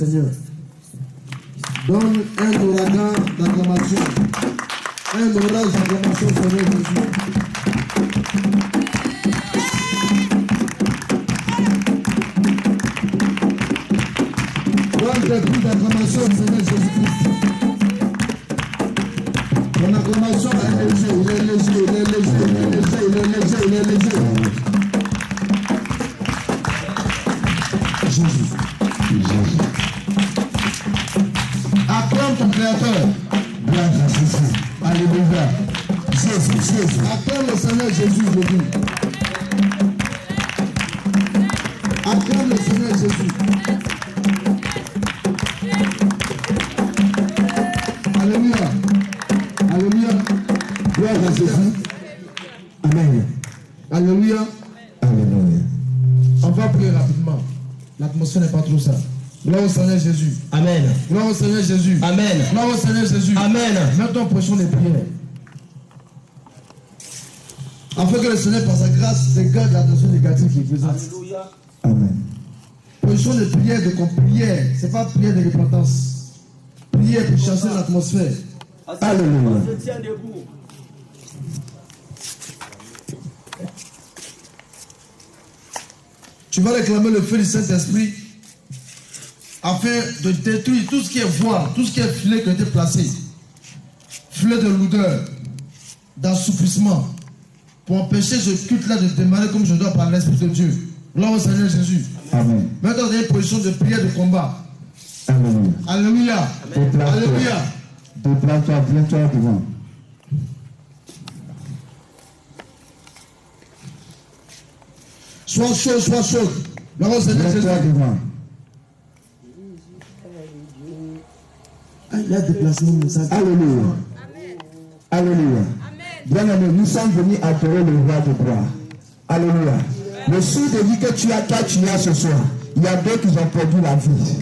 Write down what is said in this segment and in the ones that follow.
Seigneur. Donne un ouragan d'acclamation. Un orage d'acclamation, Seigneur Jésus. Donne des bruits d'acclamation, Seigneur Jésus-Christ. Ton acclamation est léger, il est léger, il est léger, il est léger, il est léger, il est léger. Jésus. Acclame ton Créateur. Gloire à Jésus. Alléluia. Jésus, Jésus. Acclame le Seigneur Jésus, je dis. Acclame le Seigneur Jésus. Alléluia. Alléluia. Gloire à Jésus. Amen. Alléluia. Alléluia. On va prier rapidement. L'atmosphère n'est pas trop ça. Gloire au Seigneur Jésus. Amen. Gloire au Seigneur Jésus. Amen. Gloire au Seigneur Jésus. Amen. Maintenant, prêchons les prières. Afin que le Seigneur, par sa grâce, dégage l'attention négative qui est présente. Alléluia. Amen. Prêchons les prières de prière. Ce n'est pas prière de repentance. Prière pour chasser l'atmosphère. Alléluia. Je tiens debout. Tu vas réclamer le feu du Saint-Esprit afin de détruire tout ce qui est voile, tout ce qui est filet qui a été placé. Filet de lourdeur, d'assouplissement, pour empêcher ce culte-là de démarrer comme je dois par l'Esprit de Dieu. Gloire au Seigneur Jésus. Amen. Maintenant, dans une position de prière de combat. Amen. Alléluia. Alléluia. Déplace-toi, viens-toi devant. Sois chaud, sois chaud. Gloire au Seigneur Jésus. Il y a déplacement de ça. Alléluia. Alléluia. Bien-aimé, nous sommes venus adorer le roi de gloire. Alléluia. Le sou de vie que tu as ce soir, il y a d'autres qui ont perdu la vie.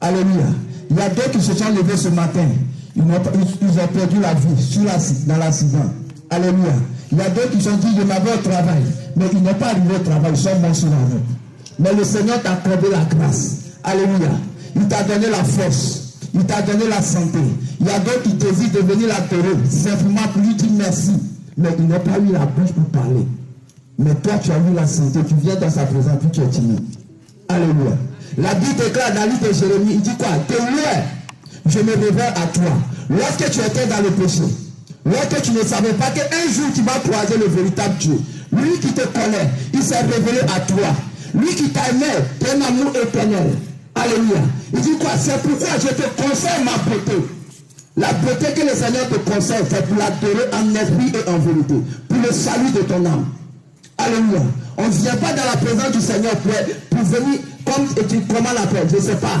Alléluia. Il y a d'autres qui se sont levés ce matin. Ils ont perdu la vie dans l'accident. Alléluia. Il y a d'autres qui sont dit, je m'avais au travail. Mais ils n'ont pas arrivé au travail, ils sont morts sur la route. Mais le Seigneur t'a accordé la grâce. Alléluia. Il t'a donné la force. Il t'a donné la santé. Il y a d'autres qui désirent de venir l'adorer, simplement pour lui dire merci. Mais il n'a pas eu la bouche pour parler. Mais toi, tu as eu la santé, tu viens dans sa présence, puis tu es timide. Alléluia. La Bible déclare dans le livre de Jérémie, il dit quoi? De loin, je me révèle à toi. Lorsque tu étais dans le péché, lorsque tu ne savais pas qu'un jour tu vas croiser le véritable Dieu, lui qui te connaît, il s'est révélé à toi. Lui qui t'a aimé d'un amour éternel. Alléluia. Il dit quoi? C'est pourquoi je te conseille ma beauté. La beauté que le Seigneur te conseille, c'est pour l'adorer en esprit et en vérité. Pour le salut de ton âme. Alléluia. On ne vient pas dans la présence du Seigneur pour venir, comme tu comment l'appelles, je ne sais pas.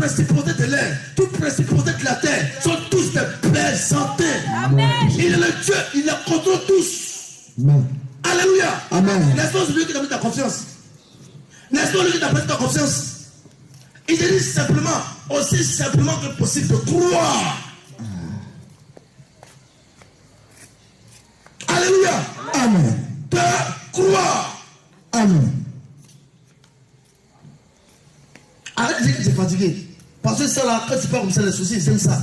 principauté de l'air, toute principauté de la terre sont tous des plaisantés. Il est le Dieu, il les contrôle tous. Amen. Alléluia. Amen. N'est-ce pas celui qui t'a mis ta confiance? N'est-ce pas lui qui t'a mis ta confiance? Il te dit simplement, aussi simplement que possible, de croire. Alléluia. Amen. De croire. Amen. Arrête de dire que tu es fatigué. Parce que ça là, quand tu parles comme ça, les soucis, ils aiment ça.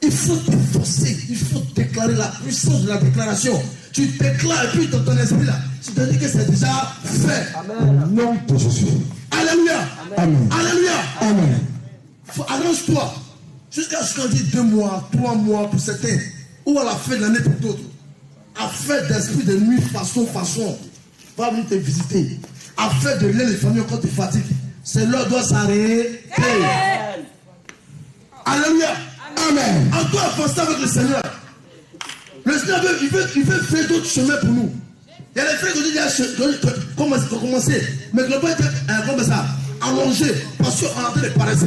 Il faut te forcer, il faut déclarer la puissance de la déclaration. Tu déclares et puis dans ton esprit là, tu te dis que c'est déjà fait. Amen. Au nom de Jésus. Alléluia. Amen. Alléluia. Amen. Arrange-toi. Jusqu'à ce qu'on dit 2 mois, 3 mois pour certains, ou à la fin de l'année pour d'autres. Afin d'esprit de nuit, façon, va venir te visiter. Afin de lire les familles quand tu fatigues. Cela doit s'arrêter. Alléluia. Amen. On doit avancer avec le Seigneur. Le Seigneur il veut faire d'autres chemins pour nous. Il y a les frères qui disent commencer. Mais le pas être comme ça, allongé, parce qu'on est en train de paraître.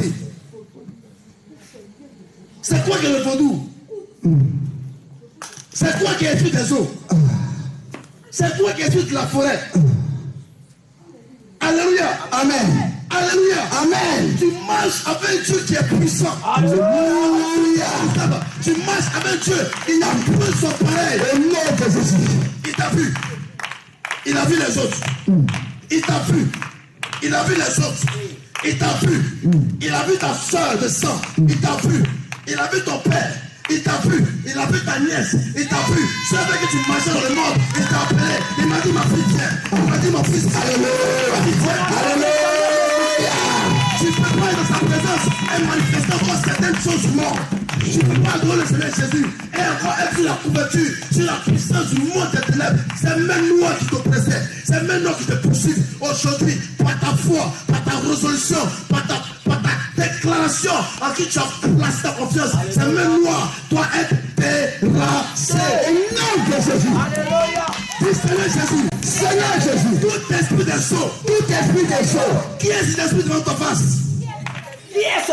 C'est quoi qui est le fondou? C'est quoi qui est esprit des eaux? C'est quoi qui est esprit de la forêt? Alléluia. Amen. Alléluia. Amen. Tu marches avec Dieu qui est puissant. Alléluia. Tu marches avec Dieu. Il n'a plus son pareil. Au nom de Jésus. Il t'a vu. Il a vu les autres. Il t'a vu. Il a vu les autres. Il t'a vu. Il a vu ta soeur de sang. Il t'a vu. Il a vu ton père. Il t'a vu. Il a vu ta nièce. Il t'a vu. Je savais que tu marchais dans le monde. Il t'a appelé. Il m'a dit ma fille viens. Il m'a dit mon fils. Alléluia. Alléluia. Tu ne peux pas être dans sa présence et manifester encore certaines choses mortes. Tu ne peux pas adorer le Seigneur Jésus et encore être sur la couverture, sur la puissance du monde des ténèbres. C'est même noir qui t'oppressait. C'est même noir qui te poursuit. Aujourd'hui, par ta foi, par ta résolution, par ta déclaration en qui tu as placé ta confiance, c'est même noir doit être déraciné. Au nom de Jésus. Alléluia. Dis Seigneur Jésus. Seigneur Jésus. Tout esprit des sceaux. Tout esprit des sceaux. Qui est cet esprit devant ta face?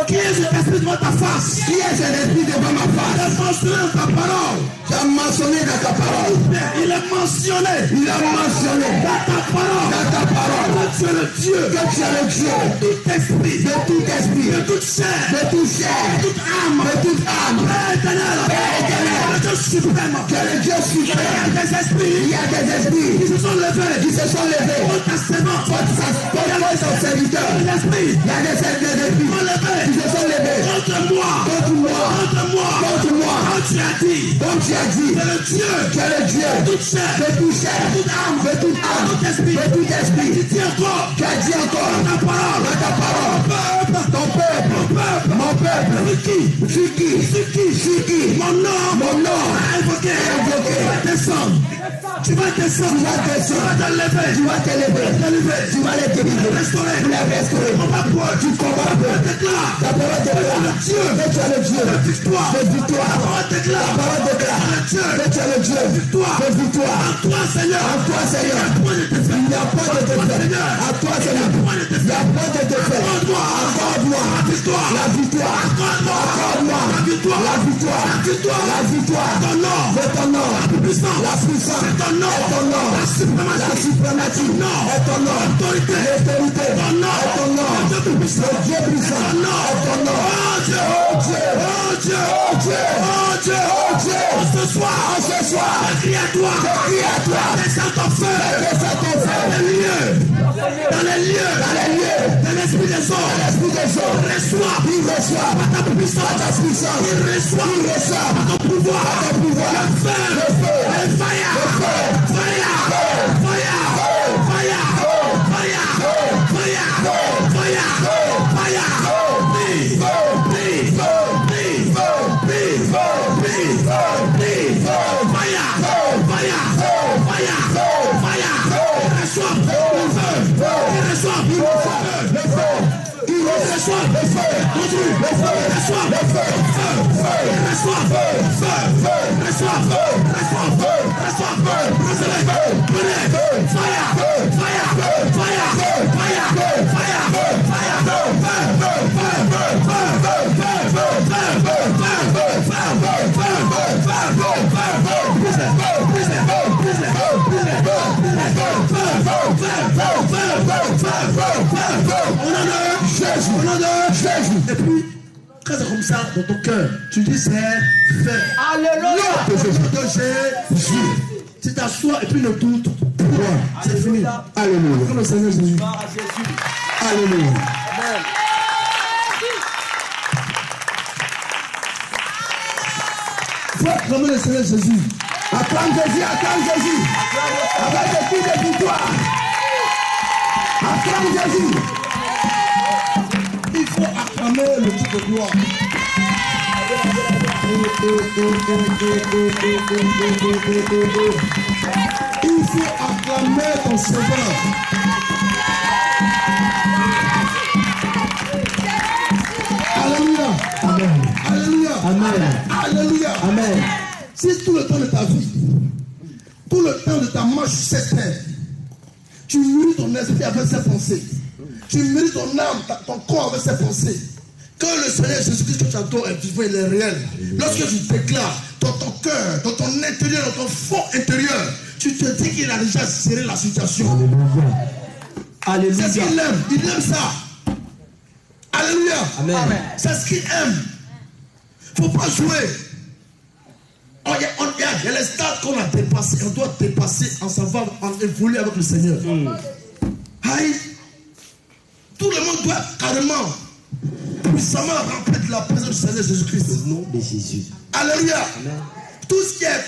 Qui est cet esprit devant ta face? Qui est cet esprit devant ma face? Il est mentionné dans ta parole. Tu as mentionné dans ta parole. Il est mentionné. Il est mentionné dans ta parole. Dans ta parole. Que tu es le Dieu. Que tu es le Dieu. De tout esprit. De tout esprit. De toute chair. De toute chair. De toute âme. De toute âme. Père éternel. Père éternel. Le Dieu suprême. Que le Dieu suprême. Il y a des esprits. Il y a des esprits. Qui se sont levés. Qui se sont levés. Contre ta servante. Contre ton serviteur. Il y a des esprits. Ils se sont levés contre moi, contre moi, contre moi, contre moi. Comme tu as dit, c'est le Dieu, de toute chair, de toute âme, de toute esprit, tu dis encore, dans ta parole, ton peuple, mon peuple, sur qui, mon nom, invoqué, tu vas descendre, tu vas te lever, tu vas les délivrer, restaurer, tu combats, déclare, le Dieu, de victoire, la parole déclare, le Dieu, de victoire, en toi Seigneur, il n'y a pas de défaite, à toi Seigneur, il n'y a pas de défaite, accorde-moi, la victoire, accorde-moi, la victoire, ton nom, la puissance, ton nom, la suprématie, ton nom, l'autorité, ton nom, le Dieu puissant, ton nom, oh Dieu, ce soir, je crie à toi, descends ton feu, dans les lieux, de l'esprit des eaux, reçois par ta puissance, il reçoit par ton pouvoir, le feu, le fire. Fire! Au nom de Jésus. Et puis, quand c'est comme ça dans ton cœur, tu dis c'est fait. Alléluia. Au nom de Jésus. Tu t'assois et puis ne doute. C'est fini. Alléluia. Comme le Seigneur Jésus. Gloire à Jésus. Alléluia. Amen. Faut acclamer le Seigneur Jésus. Acclame Jésus, acclame Jésus. Avec des cris de victoire. Acclame Jésus. Il faut acclamer le Dieu de gloire. Il faut acclamer ton Sauveur. Alléluia. Amen. Alléluia. Amen. Alléluia. Amen. Si tout le temps de ta vie, tout le temps de ta marche sur cette terre, tu nourris ton esprit avec ses pensées, tu nourris ton âme, ton corps avec ses pensées, que le Seigneur Jésus-Christ que tu adores est vivant, il est réel. Lorsque tu déclares dans ton cœur, dans ton intérieur, dans ton fond intérieur, tu te dis qu'il a déjà géré la situation. Alléluia. C'est ce qu'il aime, il aime ça. Alléluia. Amen. C'est ce qu'il aime. Il ne faut pas jouer. Il y a les stades qu'on a dépassés. On doit dépasser en savoir, en évoluer avec le Seigneur. Aïe. Tout le monde doit carrément, puissamment remplir de la présence du Seigneur Jésus-Christ. Au nom de Jésus. Alléluia. Amen. Tout ce qui est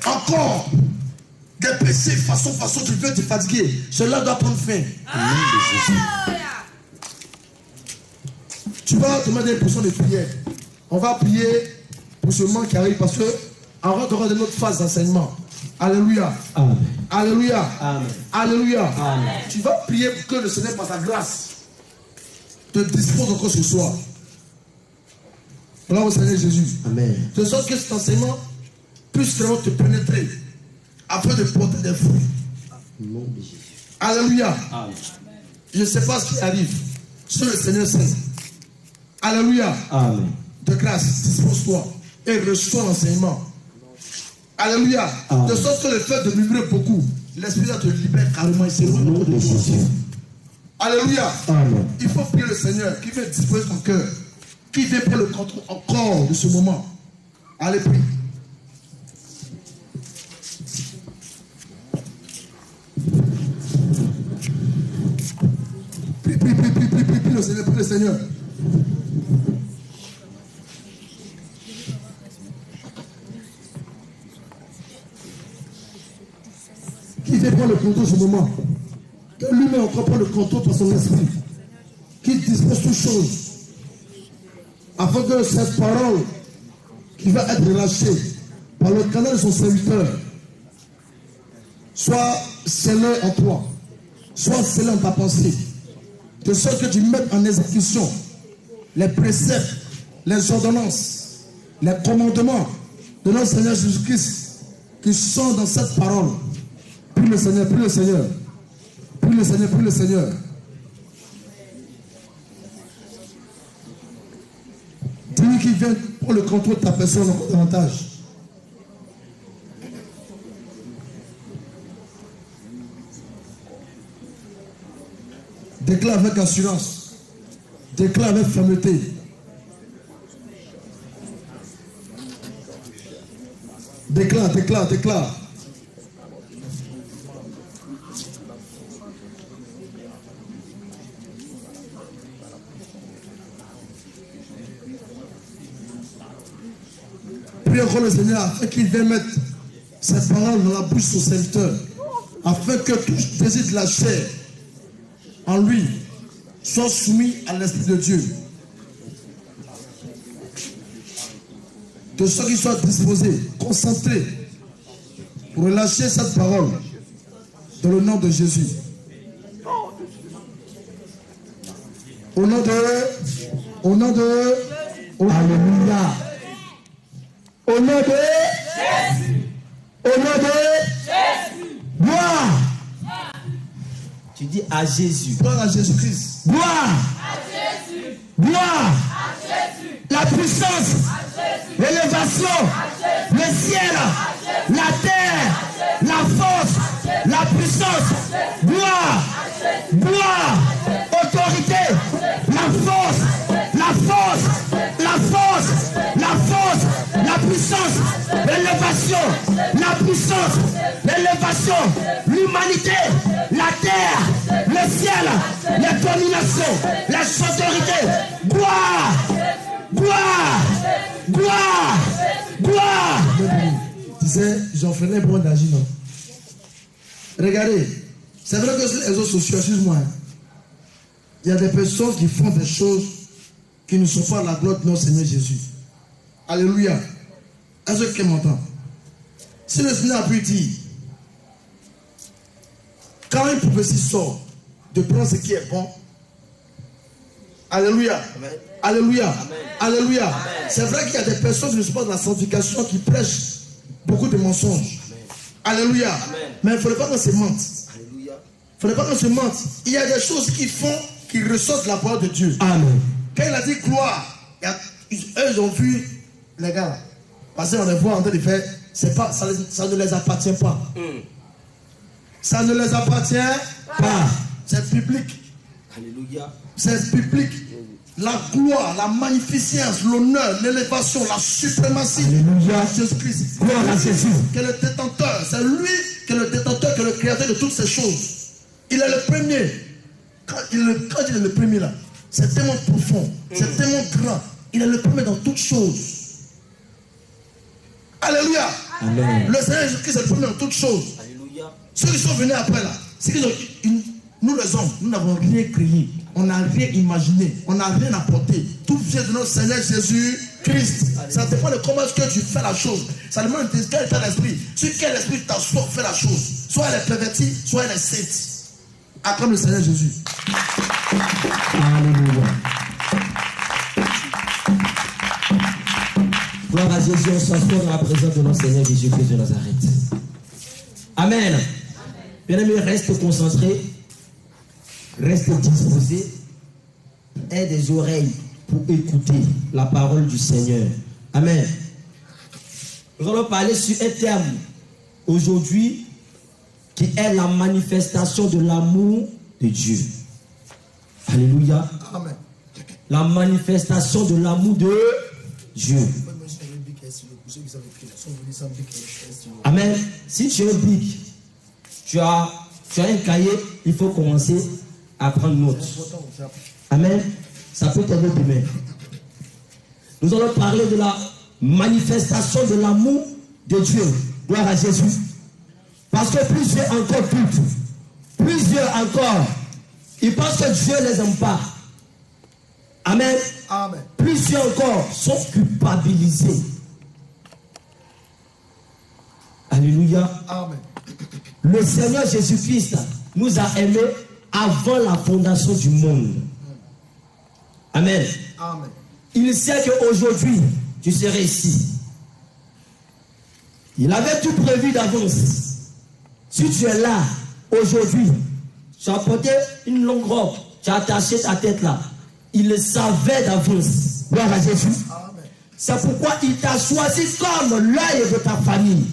encore des péchés, façon, tu veux te fatiguer, cela doit prendre fin. Au nom de Jésus. Tu vas demander une portion de prière. On va prier pour ce moment qui arrive parce que on rentrera dans notre phase d'enseignement. Alléluia. Amen. Alléluia. Amen. Alléluia. Amen. Tu vas prier pour que le Seigneur, par sa grâce, te dispose encore ce soir. Voilà au Seigneur Jésus. Amen. De sorte que cet enseignement puisse vraiment te pénétrer afin de porter des fruits. Au nom de Jésus. Alléluia. Amen. Je ne sais pas ce qui arrive. Seul le Seigneur sait. Alléluia. Amen. De grâce, dispose-toi et reçois l'enseignement. Alléluia. Amen. De sorte que le fait de vibrer beaucoup, l'Esprit te libère carrément ici. Au nom de Jésus. Alléluia. Amen. Il faut prier le Seigneur qui veut disposer ton cœur, qui veut prendre le contrôle encore de ce moment. Allez, prie. Prie le Seigneur, prie le Seigneur. Qui veut prendre le contrôle de ce moment. Que lui-même encore prend le contrôle par son esprit. Qui dispose toutes choses. Afin que cette parole qui va être relâchée par le canal de son serviteur soit scellée en toi. Soit scellée en ta pensée. De sorte que tu mettes en exécution les préceptes, les ordonnances, les commandements de notre Seigneur Jésus-Christ qui sont dans cette parole. Prie le Seigneur, prie le Seigneur. Prie le Seigneur, prie le Seigneur. Dis-lui qu'il vient pour le contrôle de ta personne encore davantage. Déclare avec assurance. Déclare avec fermeté. Déclare, déclare, déclare. Prie encore le Seigneur afin qu'il vienne mettre cette parole dans la bouche de son serviteur. Afin que tout désir de la chair en lui soit soumis à l'Esprit de Dieu. De sorte qu'il soit disposé, concentré pour relâcher cette parole dans le nom de Jésus. Au nom de Alléluia. Au nom de Jésus. Au nom de Jésus. Gloire. Tu dis à Jésus. gloire à Jésus-Christ. Gloire. À Jésus. Gloire. À Jésus. La puissance. À Jésus. L'élévation. Le ciel. La terre. La force. La puissance. Gloire. Gloire. Autorité. puissance, l'élévation, l'humanité, la terre, le ciel, les dominations, les autorités. Gloire, gloire, gloire, gloire. Tu sais, Jean-Frédéric pour d'agir, non? Regardez, c'est vrai que sur les réseaux sociaux, excuse-moi, il y a des personnes qui font des choses qui ne sont pas à la gloire de notre Seigneur Jésus. Alléluia. Est-ce que quelqu'un m'entend? Si le Seigneur a pu dire, quand une prophétie sort, de prendre ce qui est bon, alléluia, amen. Alléluia, amen. Alléluia. Amen. C'est vrai qu'il y a des personnes qui ne sont pas dans la sanctification, qui prêchent beaucoup de mensonges. Amen. Alléluia. Amen. Mais il ne faudrait pas qu'on se mente. Alléluia. Il ne faudrait pas qu'on se mente. Il y a des choses qui font, qui ressortent de la parole de Dieu. Amen. Quand il a dit gloire, eux ils ont vu les gars, parce qu'on les voit en train de faire, c'est pas, ça ne les appartient pas. Ça ne les appartient pas. C'est public. Alléluia. C'est public. La gloire, la magnificence, l'honneur, l'élévation, la suprématie. Alléluia. Jésus-Christ. Gloire à Jésus. Que le détenteur, c'est lui qui est le détenteur, qui est le créateur de toutes ces choses. Il est le premier. Quand il est le premier là, c'est tellement profond, c'est tellement grand. Il est le premier dans toutes choses. Alléluia. Amen. Le Seigneur Jésus-Christ est le premier dans toutes choses. Alléluia. Ceux qui sont venus après là, c'est que nous les hommes, nous n'avons rien créé. On n'a rien imaginé. On n'a rien apporté. Tout vient de notre Seigneur Jésus-Christ. Ça dépend de comment est-ce que tu fais la chose. Ça demande de quel état d'esprit. Sur quel esprit tu t'assois pour faire la chose. Soit elle est pervertie, soit elle est sainte. Acclame le Seigneur Jésus. Alléluia. Gloire à Jésus, on s'assoit dans la présence de notre Seigneur Jésus-Christ de Nazareth. Amen. Bien-aimés, reste concentré, reste disposé, aie des oreilles pour écouter la parole du Seigneur. Amen. Nous allons parler sur un terme aujourd'hui qui est la manifestation de l'amour de Dieu. Alléluia. Amen. La manifestation de l'amour de Dieu. Amen. Si tu es un bic, tu as un cahier, il faut commencer à prendre note. Amen. Ça peut t'aider demain. Nous allons parler de la manifestation de l'amour de Dieu. Gloire à Jésus. Parce que plusieurs encore doutent. Plusieurs encore, ils pensent que Dieu ne les aime pas. Amen. Amen. Plusieurs encore sont culpabilisés. Alléluia. Amen. Le Seigneur Jésus-Christ nous a aimés avant la fondation du monde. Amen. Amen. Il sait qu'aujourd'hui, tu serais ici. Il avait tout prévu d'avance. Si tu es là, aujourd'hui, tu as porté une longue robe, tu as attaché ta tête là. Il le savait d'avance. Gloire à Jésus. C'est pourquoi il t'a choisi comme l'œil de ta famille.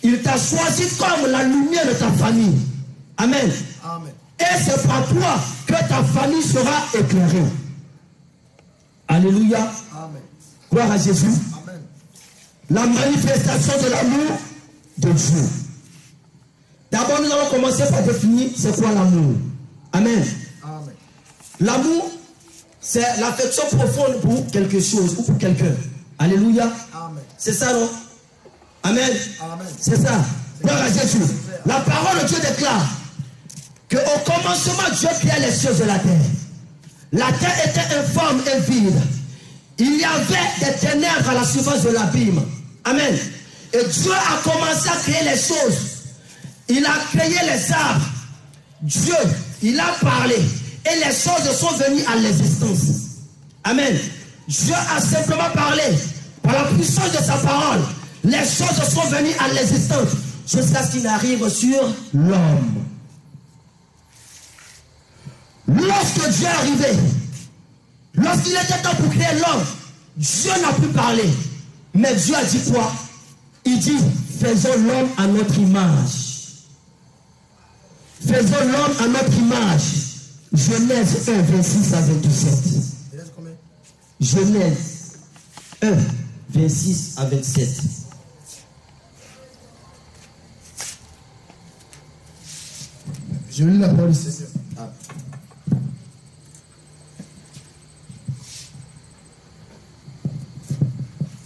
Il t'a choisi comme la lumière de ta famille. Amen. Amen. Et c'est par toi que ta famille sera éclairée. Alléluia. Amen. Gloire à Jésus. Amen. La manifestation de l'amour de Dieu. D'abord, nous allons commencer par définir c'est quoi l'amour. Amen. Amen. L'amour, c'est l'affection profonde pour quelque chose ou pour quelqu'un. Alléluia. Amen. C'est ça, non? Amen. Amen. C'est ça. Gloire à Jésus. La parole de Dieu déclare qu'au commencement, Dieu créa les cieux et la terre. La terre était informe et vide. Il y avait des ténèbres à la surface de l'abîme. Amen. Et Dieu a commencé à créer les choses. Il a créé les arbres. Dieu, il a parlé. Et les choses sont venues à l'existence. Amen. Dieu a simplement parlé. Par la puissance de sa parole, les choses sont venues à l'existence. Jusqu'à ce qu'il arrive sur l'homme. Lorsque Dieu est arrivé, lorsqu'il était temps pour créer l'homme, Dieu n'a plus parlé. Mais Dieu a dit quoi? Il dit, faisons l'homme à notre image. Faisons l'homme à notre image. Genèse 1, 26 à 27. Genèse 1, 26 à 27. Je lis la parole du Seigneur.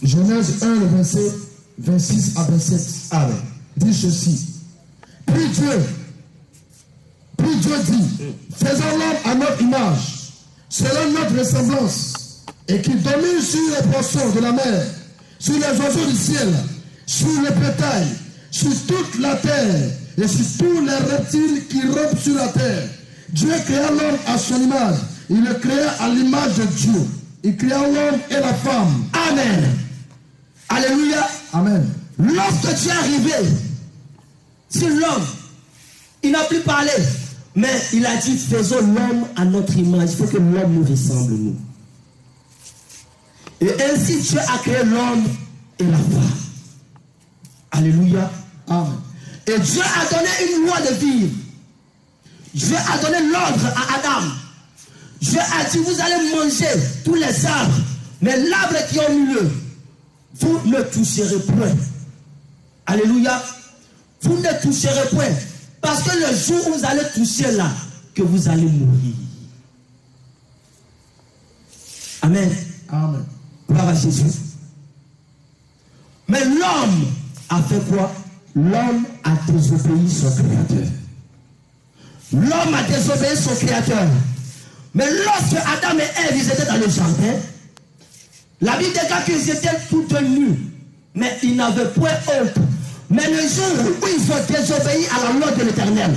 Genèse 1, le verset 26 à 27. Amen. Dit ceci. Puis Dieu dit, faisons l'homme à notre image, selon notre ressemblance, et qu'il domine sur les poissons de la mer, sur les oiseaux du ciel, sur les bétails, sur toute la terre, et sur tous les reptiles qui rampent sur la terre. Dieu créa l'homme à son image. Il le créa à l'image de Dieu. Il créa l'homme et la femme. Amen. Alléluia. Amen. Lorsque tu es arrivé sur l'homme, il n'a plus parlé, mais il a dit faisons l'homme à notre image. Il faut que l'homme nous ressemble, nous. Et ainsi Dieu a créé l'homme et la femme. Alléluia. Amen. Et Dieu a donné une loi de vivre. Dieu a donné l'ordre à Adam. Dieu a dit vous allez manger tous les arbres, mais l'arbre qui est au milieu, vous ne toucherez point. Alléluia. Vous ne toucherez point. Parce que le jour où vous allez toucher là, que vous allez mourir. Amen. Amen. Gloire à Jésus. Mais l'homme a fait quoi? L'homme a désobéi son créateur. L'homme a désobéi son créateur. Mais lorsque Adam et Ève, ils étaient dans le jardin, la Bible déclare qu'ils étaient tous nus, mais ils n'avaient point honte. Mais le jour où ils ont désobéi à la loi de l'Éternel,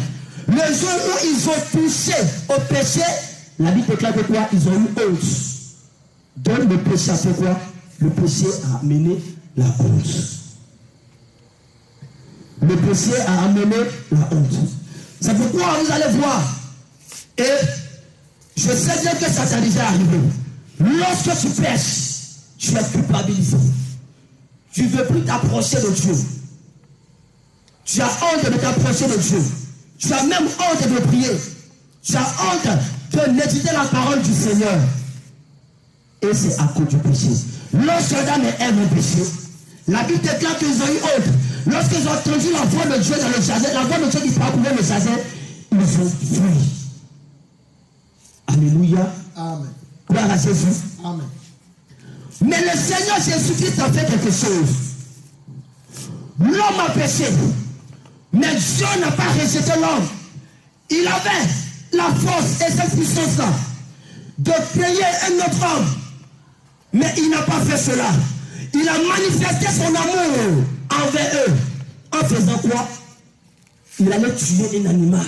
le jour où ils ont touché au péché, la Bible déclare que quoi? Ils ont eu honte. Donc le péché a fait quoi? Le péché a amené la honte. Le péché a amené la honte. C'est pourquoi vous allez voir. Et je sais bien que ça t'est déjà arrivé. Lorsque tu pêches, tu es culpabilisé. Tu ne veux plus t'approcher de Dieu. Tu as honte de t'approcher de Dieu. Tu as même honte de prier. Tu as honte de méditer la parole du Seigneur. Et c'est à cause du péché. Lorsque Adam et Ève ont péché, la Bible déclare qu'ils ont eu honte. Lorsqu'ils ont entendu la voix de Dieu dans le jardin, la voix de Dieu qui parcourait le jardin, ils ont fui. Alléluia. Amen. Gloire à Jésus. Amen. Mais le Seigneur Jésus-Christ a fait quelque chose. L'homme a péché. Mais Dieu n'a pas rejeté l'homme. Il avait la force et cette puissance-là de créer un autre homme. Mais il n'a pas fait cela. Il a manifesté son amour envers eux. En faisant quoi? Il allait tuer un animal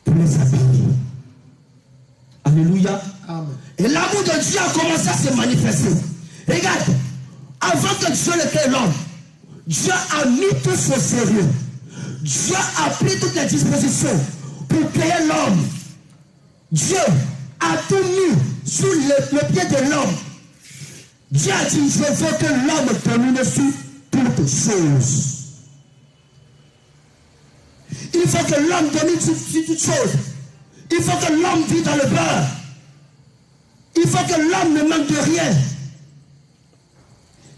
pour les habiller. Alléluia. Amen. Et l'amour de Dieu a commencé à se manifester. Regarde, avant que Dieu ne crée l'homme, Dieu a mis tout son sérieux. Dieu a pris toutes les dispositions pour créer l'homme. Dieu a tout mis sous le pied de l'homme. Dieu a dit, je veux que l'homme domine sur toutes choses. Il faut que l'homme domine sur toutes choses. Il faut que l'homme vive dans le beurre. Il faut que l'homme ne manque de rien.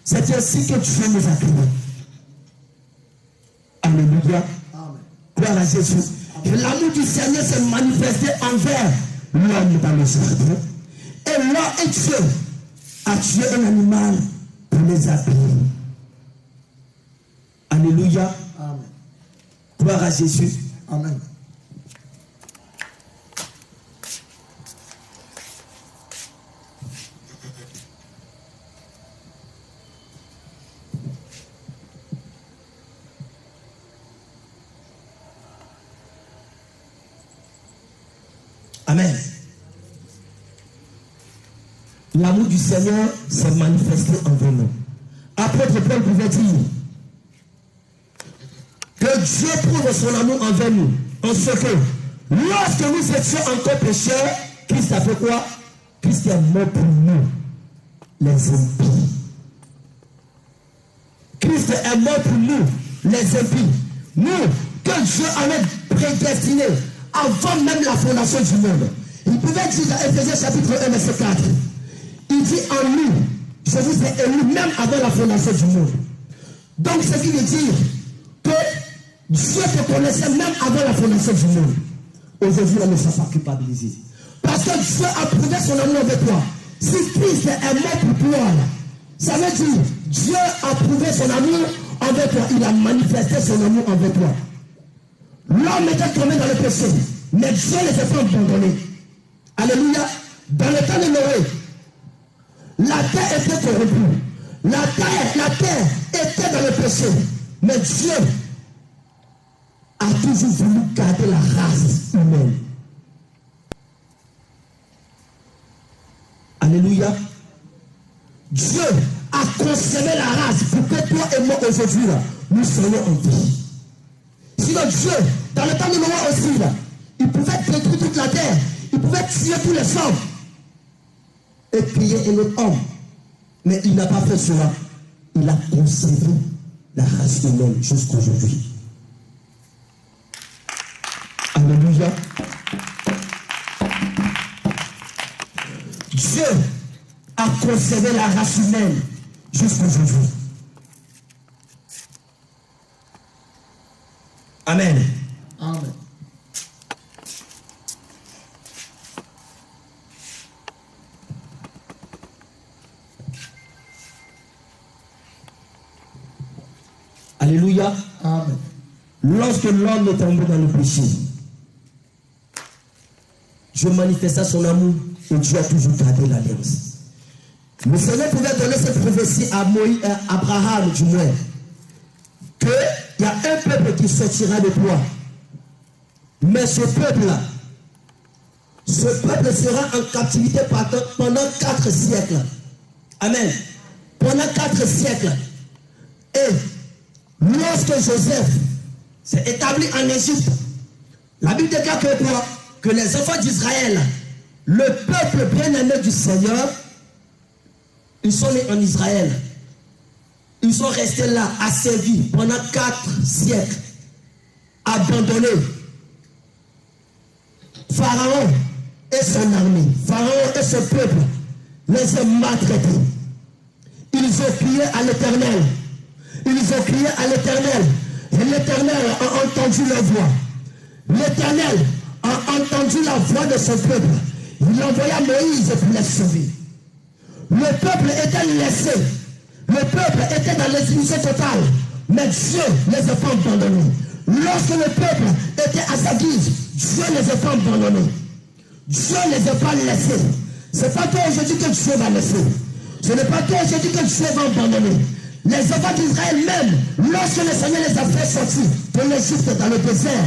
C'est ainsi que Dieu nous a créés. Alléluia. Gloire à Jésus. Et l'amour du Seigneur s'est manifesté envers l'homme dans le jardin. Et l'homme et Dieu a tué un animal pour les habiller. Alléluia. Amen. Gloire à Jésus. Amen. Amen. L'amour du Seigneur s'est manifesté envers nous. Apôtre Paul pouvait dire que Dieu prouve son amour envers nous en ce que lorsque nous étions encore pécheurs, Christ a fait quoi? Christ est mort pour nous, les impies. Christ est mort pour nous, les impies. Nous, que Dieu avait prédestinés avant même la fondation du monde. Il pouvait dire dans Éphésiens chapitre 1, verset 4. Il dit en lui, je vous ai élu même avant la fondation du monde. Donc ce qui veut dire que Dieu te connaissait même avant la fondation du monde. Aujourd'hui, on ne sera pas culpabilisé. Parce que Dieu a prouvé son amour avec toi. Si Christ est mort pour toi, ça veut dire Dieu a prouvé son amour envers toi. Il a manifesté son amour envers toi. L'homme était tombé dans le péché, mais Dieu les a pas abandonnés. Alléluia. Dans le temps de Noé, la terre était corrompue. La terre était dans le péché. Mais Dieu a toujours voulu garder la race humaine. Alléluia. Dieu a conservé la race pour que toi et moi aujourd'hui, nous soyons en vie. Sinon Dieu, dans le temps de Noé aussi, il pouvait détruire toute la terre. Il pouvait tuer tous les hommes. Et créer un autre homme. Mais il n'a pas fait cela. Il a conservé la race humaine jusqu'à aujourd'hui. Alléluia. Dieu a conservé la race humaine jusqu'à aujourd'hui. Amen. Amen. Alléluia. Amen. Lorsque l'homme est tombé dans le péché, Dieu manifesta son amour et Dieu a toujours gardé l'alliance. Le Seigneur pouvait donner cette prophétie à Abraham, du moins, qu'il y a un peuple qui sortira de toi. Mais ce peuple-là, sera en captivité pendant 4 siècles. Amen. Pendant 4 siècles. Et lorsque Joseph s'est établi en Égypte, la Bible déclare que les enfants d'Israël, le peuple bien-aimé du Seigneur, ils sont nés en Israël. Ils sont restés là, asservis pendant 4 siècles, abandonnés. Pharaon et son armée, Pharaon et son peuple les ont maltraités. Ils ont crié à l'Éternel. Ils ont crié à l'Éternel. Et l'Éternel a entendu leur voix. L'Éternel a entendu la voix de son peuple. Il envoya Moïse pour les sauver. Le peuple était laissé. Le peuple était dans l'exécution totale. Mais Dieu les a pas abandonnés. Lorsque le peuple était à sa guise, Dieu ne les a pas abandonnés. Dieu ne les a pas laissés. Ce n'est pas toi aujourd'hui que Dieu va laisser. Ce n'est pas toi aujourd'hui que Dieu va abandonner. Les enfants d'Israël même, lorsque le Seigneur les a fait sortir de l'Égypte dans le désert,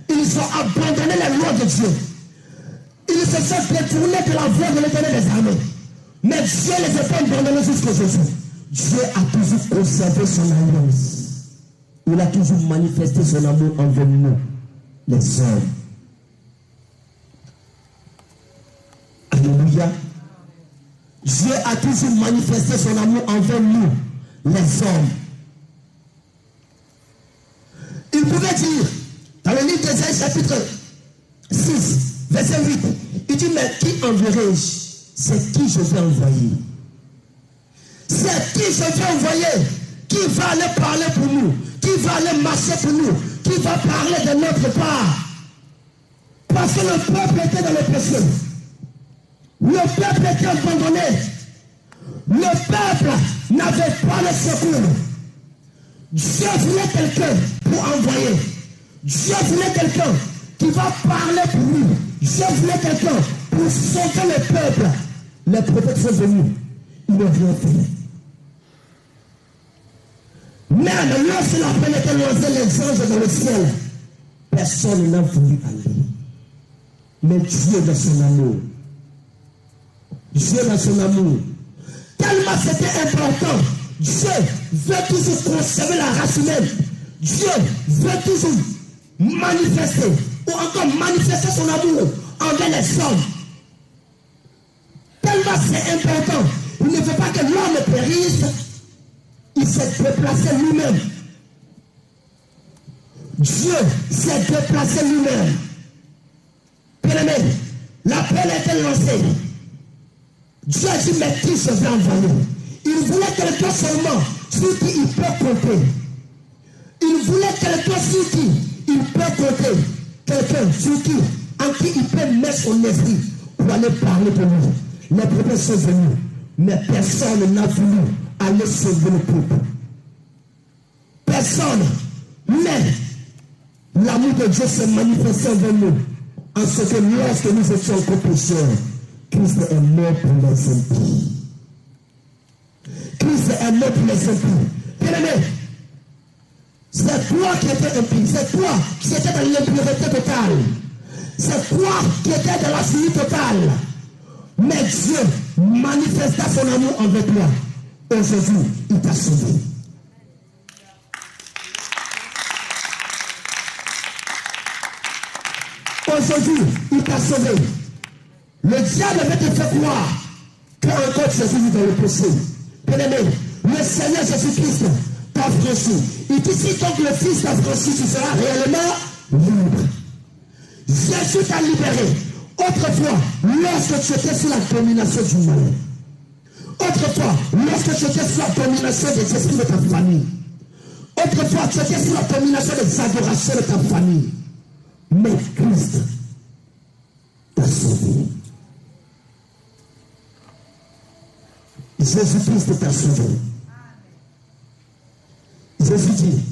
ils ont abandonné les lois de Dieu. Ils se sont détournés de la voie de l'Éternel des armées. Mais Dieu les a pas abandonnés jusqu'à aujourd'hui. Dieu a toujours conservé son alliance. Il a toujours manifesté son amour envers nous, les hommes. Alléluia. Dieu a toujours manifesté son amour envers nous, les hommes. Il pouvait dire, dans le livre d'Ésaïe chapitre 6, verset 8, il dit, mais qui enverrai-je? C'est qui je vais envoyer? C'est qui je vais envoyer? Qui va aller parler pour nous? Qui va aller marcher pour nous? Qui va parler de notre part? Parce que le peuple était dans le péché. Le peuple était abandonné. Le peuple n'avait pas le secours. Dieu voulait quelqu'un pour envoyer. Dieu voulait quelqu'un qui va parler pour lui. Dieu voulait quelqu'un pour sauver le peuple. Les prophètes sont venus. Ils n'ont rien fait. Même lorsque la peine était lancée, les anges dans le ciel, personne n'a voulu aller. Mais Dieu dans son amour, Dieu dans son amour, tellement c'était important, Dieu veut toujours conserver la race humaine. Dieu veut toujours manifester, ou encore manifester son amour envers les hommes. Tellement c'est important, il ne veut pas que l'homme périsse. Il s'est déplacé lui-même. Dieu s'est déplacé lui-même. Bien-aimé, l'appel a été lancé. Dieu a dit, mais qui je vais envoyer? Il voulait quelqu'un seulement sur qui il peut compter. Il voulait quelqu'un sur qui il peut compter. Quelqu'un sur qui, en qui il peut mettre son esprit pour aller parler pour lui. Les prophètes sont venus, mais personne n'a voulu aller sauver le peuple. Personne. Mais l'amour de Dieu s'est manifesté envers nous. En ce que lorsque nous étions encore pécheurs, Christ est mort pour les impies. Christ est mort pour les impies. Bien-aimé, c'est toi qui étais impie. C'est toi qui étais dans l'impureté totale. C'est toi qui étais dans la furie totale. Mais Dieu manifesta son amour envers toi. Aujourd'hui, il t'a sauvé. Aujourd'hui, il t'a sauvé. Le diable veut te faire croire que encore tu es venu dans le péché. Bien-aimé, le Seigneur Jésus-Christ t'a franchi. Il dit si donc le Fils t'a franchi, tu seras réellement libre. Jésus t'a libéré. Autrefois, lorsque tu étais sous la domination du mal, autrefois, lorsque tu étais sous la domination des esprits de ta famille, autrefois, tu étais sous la domination des adorations de ta famille, mais Christ t'a sauvé. Jésus-Christ t'a sauvé. Jésus dit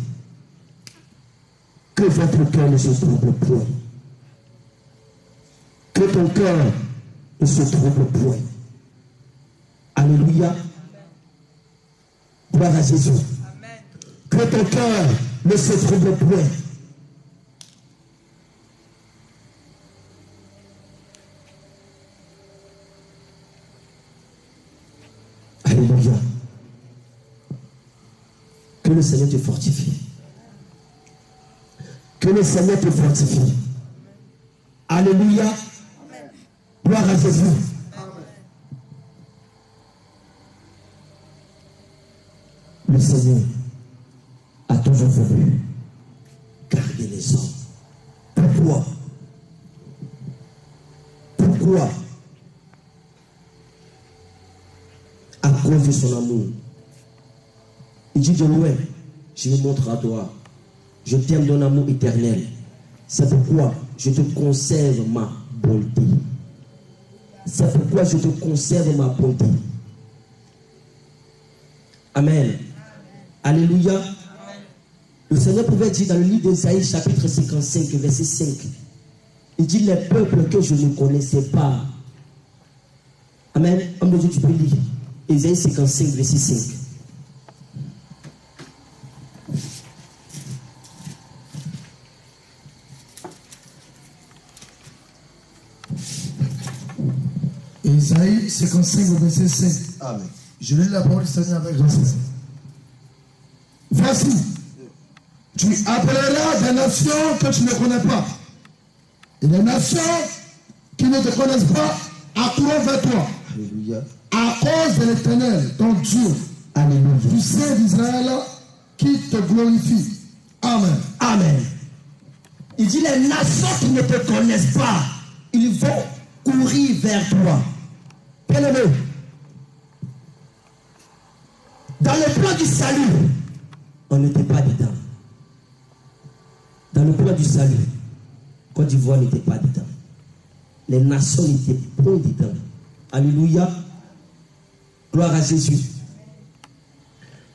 que votre cœur ne se trouble point. Que ton cœur ne se trouble point. Alléluia. Gloire à Jésus. Amen. Que ton cœur ne se trouble point. Alléluia. Que le Seigneur te fortifie. Que le Seigneur te fortifie. Alléluia. Gloire à Jésus. Le Seigneur a toujours voulu garder les hommes. Pourquoi? Pourquoi? À cause de son amour. Il dit de loin, je me montre à toi. Je t'aime d'un amour éternel. C'est pourquoi je te conserve ma bonté. C'est pourquoi je te conserve ma bonté. Amen. Alléluia. Le Seigneur pouvait dire dans le livre d'Ésaïe, chapitre 55, verset 5. Il dit les peuples que je ne connaissais pas. Amen. Homme de Dieu, tu peux lire. Ésaïe 55, verset 5. Ésaïe 55, verset 5. Amen. Je lis la parole du Seigneur avec respect. Voici, tu appelleras des nations que tu ne connais pas. Et les nations qui ne te connaissent pas accourront vers toi. Alléluia. À cause de l'Éternel, ton Dieu. Alléluia. Du Saint d'Israël qui te glorifie. Amen. Amen. Il dit les nations qui ne te connaissent pas, ils vont courir vers toi. Bien-aimé, dans le plan du salut, on n'était pas dedans. Dans le plan du salut, Côte d'Ivoire n'était pas dedans. Les nations n'étaient pas dedans. Alléluia. Gloire à Jésus.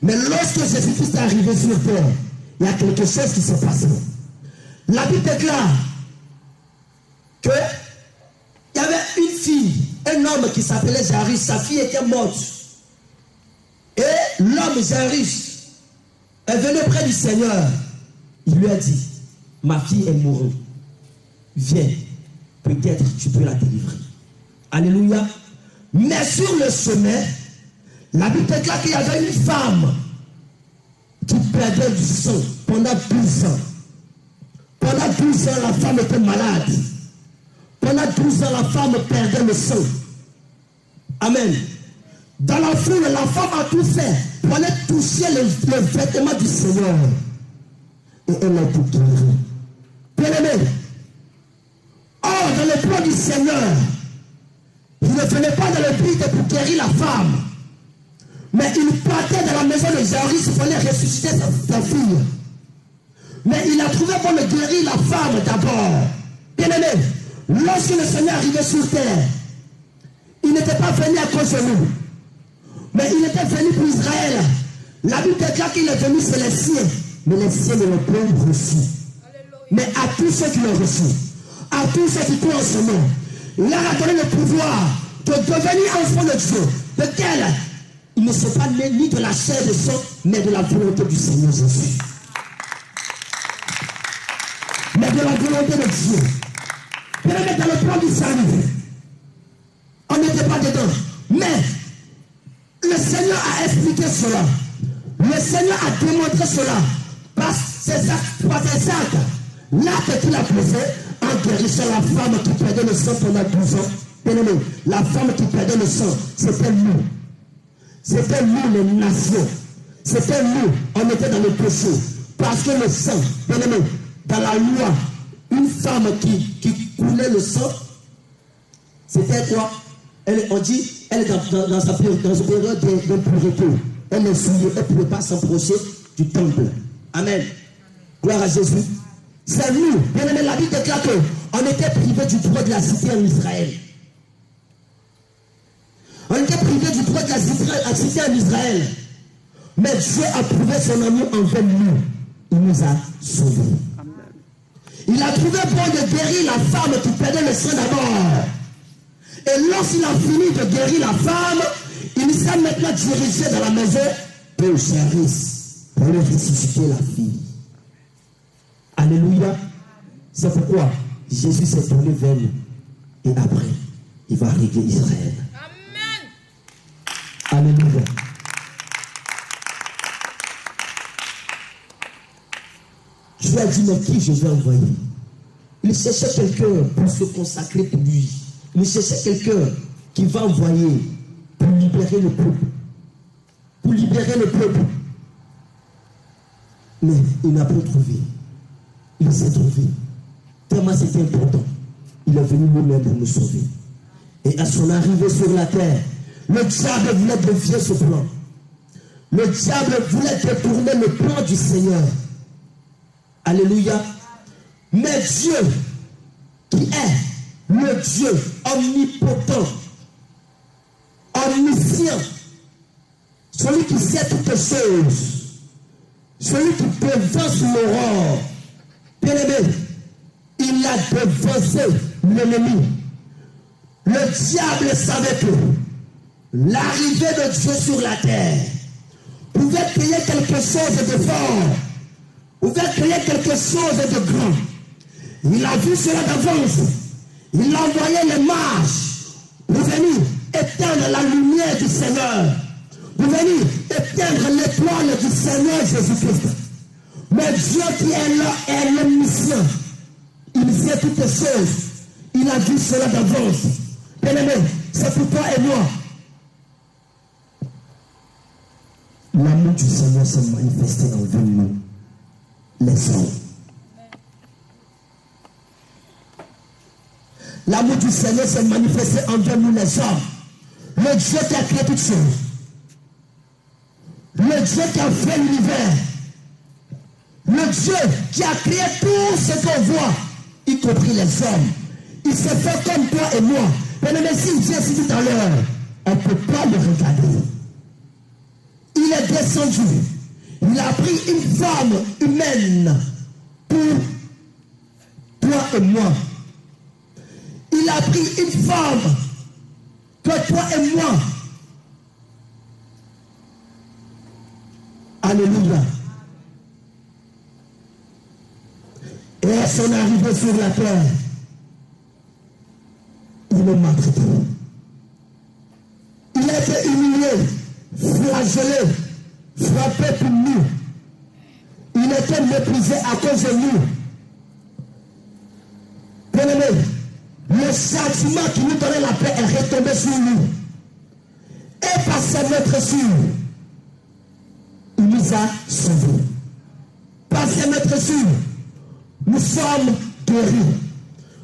Mais lorsque Jésus-Christ est arrivé sur terre, il y a quelque chose qui s'est passé. La Bible déclare que il y avait une fille, un homme qui s'appelait Jairus. Sa fille était morte. Et l'homme Jairus est venu près du Seigneur. Il lui a dit, ma fille est morte. Viens, peut-être tu peux la délivrer. Alléluia. Mais sur le chemin, la Bible déclare qu'il y avait une femme qui perdait du sang pendant 12 ans. Pendant 12 ans, la femme était malade. Pendant 12 ans, la femme perdait le sang. Amen. Dans la foule, la femme a tout fait pour aller toucher le vêtement du Seigneur. Et elle a tout guéri. Bien-aimé, or, dans le plan du Seigneur, il ne venait pas dans le but pour guérir la femme. Mais il partait de la maison de Jairus pour aller ressusciter sa fille. Mais il a trouvé bon de guérir la femme d'abord. Bien-aimé, lorsque le Seigneur arrivait sur terre, il n'était pas venu à cause de nous, mais il était venu pour Israël. La Bible déclare qu'il est venu, c'est les siens, mais les siens ne l'ont pas reçu. Mais à tous ceux qui l'ont reçu, à tous ceux qui croient en son nom, il leur a donné le pouvoir de devenir enfants de Dieu, lequel ils ne sont pas nés ni de la chair de sang, mais de la volonté du Seigneur Jésus. Mais de la volonté de Dieu. Bien aimé, dans le plan du salut, on n'était pas dedans. Mais le Seigneur a expliqué cela. Le Seigneur a démontré cela par ses actes. L'acte qu'il a posé en guérissant la femme qui perdait le sang pendant 12 ans. Bien aimé, la femme qui perdait le sang, c'était nous. C'était nous les nations. C'était nous. On était dans le péché. Parce que le sang, bien aimé, dans la loi, une femme qui coulait le sang, c'était quoi? On dit, elle est dans sa période d'impureté. Elle est souillée, elle ne pouvait pas s'approcher du temple. Amen. Gloire à Jésus. C'est nous. Bien aimé, la Bible déclare qu'on était privé du droit de la cité en Israël. On était privé du droit de la cité en Israël. Mais Dieu a prouvé son amour envers nous. Il nous a sauvés. Il a trouvé bon de guérir la femme qui perdait le sang d'abord. Et lorsqu'il a fini de guérir la femme, il s'est maintenant dirigé dans la maison de service pour lui ressusciter la fille. Alléluia. C'est pourquoi Jésus s'est tourné vers nous. Et après, il va régler Israël. Amen. Alléluia. Dieu a dit, mais qui je vais envoyer? Il cherchait quelqu'un pour se consacrer pour lui. Il cherchait quelqu'un qui va envoyer pour libérer le peuple. Pour libérer le peuple. Mais il n'a pas trouvé. Il s'est trouvé. Tellement c'était important. Il est venu lui-même pour nous sauver. Et à son arrivée sur la terre, le diable voulait dévier ce plan. Le diable voulait détourner le plan du Seigneur. Alléluia. Mais Dieu, qui est le Dieu omnipotent, omniscient, celui qui sait toutes choses, celui qui devance l'aurore, bien-aimé, il a devancé l'ennemi. Le diable savait que l'arrivée de Dieu sur la terre pouvait créer quelque chose de fort, pouvait créer quelque chose de grand. Il a vu cela d'avance. Il a envoyé les marches pour venir éteindre la lumière du Seigneur, pour venir éteindre l'étoile du Seigneur Jésus-Christ. Mais Dieu qui est là est l'omniscient. Il sait toutes les choses. Il a vu cela d'avance. Bien-aimé, c'est pour toi et moi. L'amour du Seigneur s'est manifesté envers nous, les hommes. L'amour du Seigneur s'est manifesté envers nous, les hommes. Le Dieu qui a créé toutes choses. Le Dieu qui a fait l'univers. Le Dieu qui a créé tout ce qu'on voit, y compris les hommes. Il s'est fait comme toi et moi. Mais si Dieu s'est dit tout à l'heure, on ne peut pas le regarder. Il est descendu. Il a pris une forme humaine pour toi et moi. Il a pris une forme que toi et moi. Alléluia. Et à son arrivée sur la terre, il est maltraité. Il a été humilié, flagellé, frappé pour nous. Il a été méprisé à cause de nous. Bien-aimé, le châtiment qui nous donnait la paix est retombé sur nous. Et par sa maîtrise, il nous a sauvés. Par sa maîtrise, nous sommes guéris.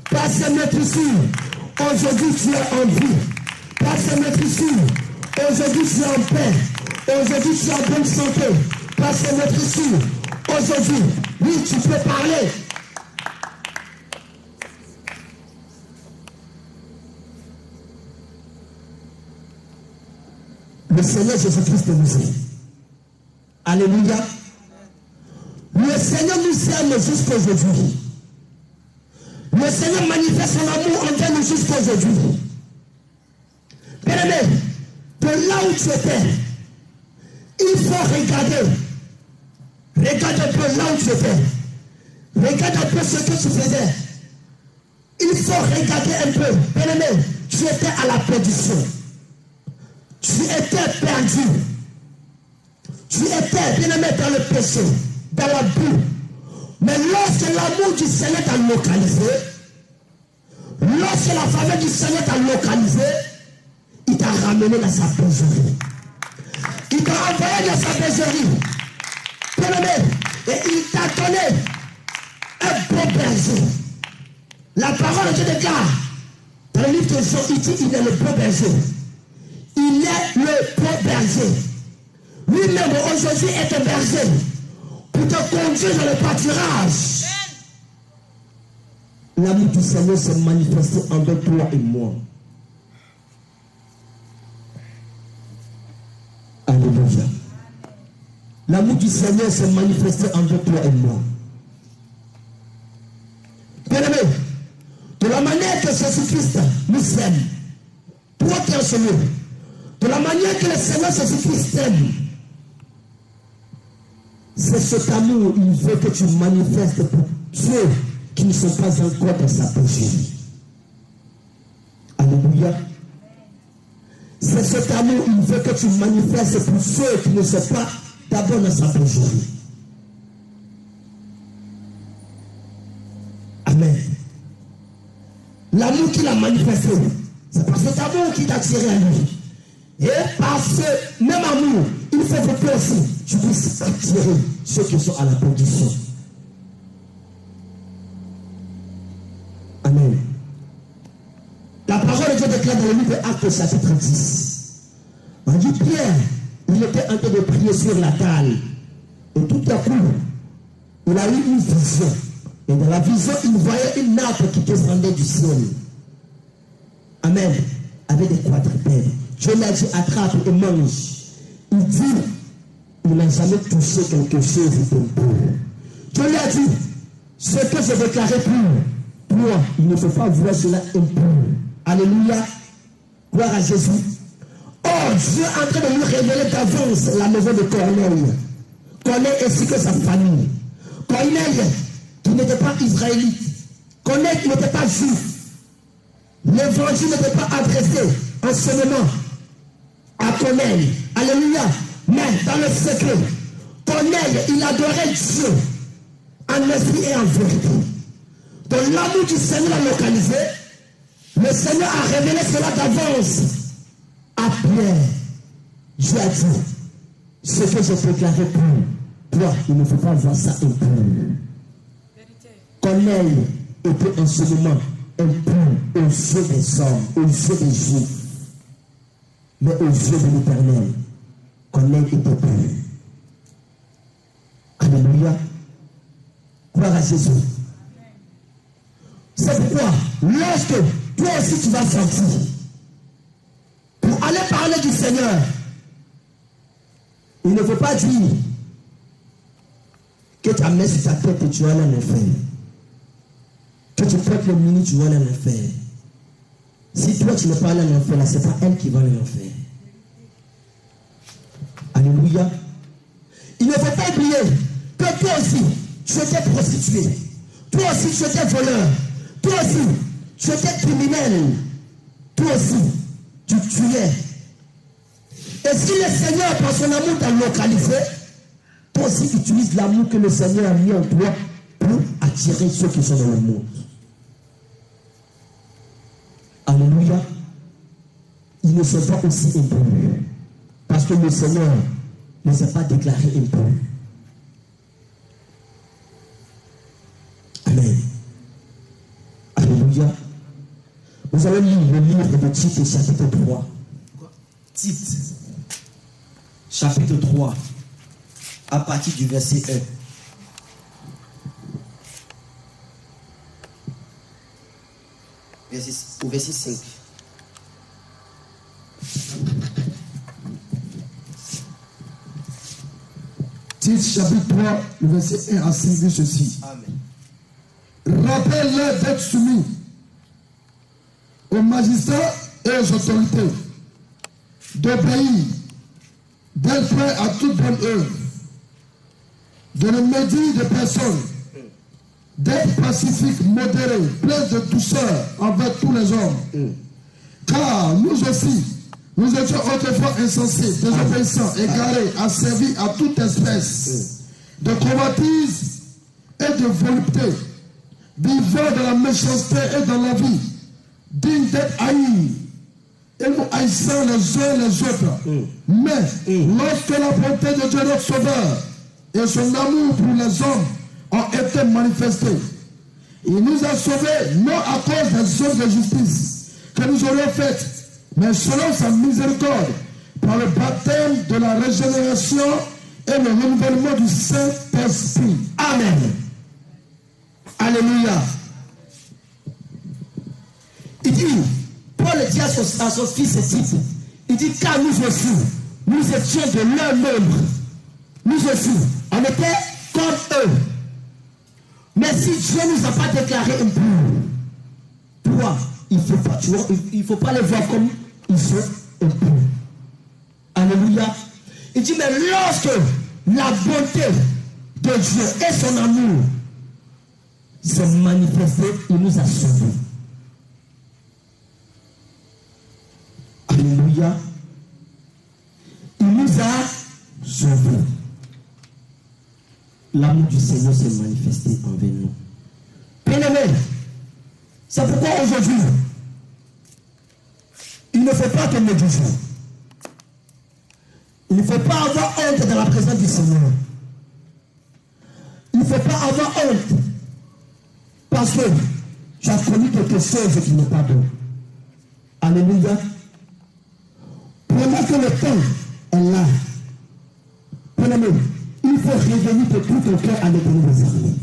Par sa maîtrise, aujourd'hui tu es en vie. Par sa maîtrise, aujourd'hui tu es en paix. Aujourd'hui tu es en bonne santé. Par sa maîtrise, Aujourd'hui, oui, tu peux parler. Le Seigneur Jésus-Christ nous aime. Alléluia. Le Seigneur nous aime jusqu'à aujourd'hui. Le Seigneur manifeste son amour envers nous jusqu'à aujourd'hui. Bien-aimé, de là où tu étais, il faut regarder. Regarde un peu là où tu étais. Regarde un peu ce que tu faisais. Il faut regarder un peu. Bien-aimé, tu étais à la perdition. Tu étais perdu. Tu étais, bien-aimé, dans le péché, dans la boue. Mais lorsque l'amour du Seigneur t'a localisé, lorsque la faveur du Seigneur t'a localisé, il t'a ramené dans sa bergerie. Il t'a envoyé dans sa bergerie. Bien-aimé, et il t'a donné un beau berger. La parole de Dieu déclare, dans le livre de Jean, il dit il est le beau berger. Il est le beau berger. Lui-même aujourd'hui est un berger pour te conduire dans le pâturage. L'amour du Seigneur s'est manifesté envers toi et moi. Alléluia. L'amour du Seigneur s'est manifesté envers toi et moi. Bien-aimé, de la manière que Jésus-Christ nous aime, toi qui es sauvé, de la manière que le Seigneur Jésus-Christ t'aime, c'est cet amour, il veut que tu manifestes pour ceux qui ne sont pas encore dans sa bergerie. Alléluia. C'est cet amour, il veut que tu manifestes pour ceux qui ne sont pas d'abord dans sa bergerie. Amen. L'amour qu'il a manifesté, c'est par cet amour qu'il t'a attiré à lui. Et par ce même amour, il faut que toi aussi, tu puisses attirer ceux qui sont à la perdition. Amen. La parole de Dieu déclare dans le livre d'Actes chapitre 10. On dit Pierre, il était en train de prier sur la dalle. Et tout à coup, il a eu une vision. Et dans la vision, il voyait une nappe qui descendait du ciel. Amen. Avec des quadrupèdes. Dieu l'a dit, attrape et mange. Il dit, il n'a jamais touché quelque chose de pur. Dieu lui a dit, ce que je déclarais pur, toi, il ne faut pas voir cela impur. Alléluia. Gloire à Jésus. Oh, Dieu est en train de nous révéler d'avance la maison de Corneille. Corneille ainsi que sa famille. Corneille, qui n'était pas israélite. Corneille qui n'était pas juif. L'évangile n'était pas adressé en ce moment à Corneille. Alléluia. Mais dans le secret, Corneille, il adorait Dieu en esprit et en vérité. Dans l'amour du Seigneur l'a localisé, le Seigneur a révélé cela d'avance à Pierre. Dieu a dit, ce que je déclarais pour toi, il ne faut pas voir ça impur. Corneille était en ce moment impur aux yeux des hommes, aux yeux des Juifs. Mais aux yeux de l'Éternel, Corneille était pur. Alléluia. Gloire à Jésus. C'est pourquoi, lorsque toi aussi tu vas sortir, pour aller parler du Seigneur, il ne faut pas dire que tu as mis sur ta tête et tu vas aller en enfer. Que tu portes le mini, tu vas aller en enfer. Si toi tu n'es pas allé en enfer, là, ce n'est pas elle qui va aller en enfer. Alléluia. Il ne faut pas oublier que toi aussi, tu étais prostituée. Toi aussi, tu étais voleur. Toi aussi, tu étais criminel. Toi aussi, tu tuais. Et si le Seigneur, par son amour, t'a localisé, toi aussi, utilise l'amour que le Seigneur a mis en toi pour attirer ceux qui sont dans le monde. Alléluia. Ils ne sont pas aussi impurs. Parce que le Seigneur ne s'est pas déclaré impur. Amen. Alléluia. Nous allons lire le livre de Tite, chapitre 3. Tite, chapitre 3, à partir du verset 1. au verset 5. Tite chapitre 3, le verset 1 à 5 dit ceci. Amen. Rappelle-leur d'être soumis aux magistrats et aux autorités, d'obéir, d'être prêt à toute bonne œuvre, de ne médire de personne, d'être pacifique, modéré, plein de douceur envers tous les hommes. Car nous aussi, nous étions autrefois insensés, désobéissants, égarés, asservis à toute espèce de convoitise et de volupté, vivant dans la méchanceté et dans la vie, dignes d'être haïs, et nous haïssons les uns les autres. Mais lorsque la bonté de Dieu notre Sauveur et son amour pour les hommes ont été manifestés, il nous a sauvés non à cause des œuvres de justice que nous aurions faites, mais selon sa miséricorde, par le baptême de la régénération et le renouvellement du Saint-Esprit. Amen. Alléluia. Il dit, Paul dit à son fils Tite, il dit, car nous aussi, nous étions de leur nombre. Nous aussi, on était comme eux. Mais si Dieu ne nous a pas déclaré impurs, toi, il ne faut pas les voir comme ils sont impurs. Alléluia. Il dit, mais lorsque la bonté de Dieu et son amour s'est manifestée, il nous a sauvés. Alléluia. Il nous a sauvés. L'amour du Seigneur s'est manifesté envers nous. Bien-aimés, c'est pourquoi aujourd'hui, il ne faut pas te méditer. Il ne faut pas avoir honte dans la présence du Seigneur. Il ne faut pas avoir honte parce que tu as commis quelque chose qui n'est pas bon. Alléluia. Pendant que le temps est là, bien-aimés, il faut revenir de tout ton cœur à l'Éternel des armées.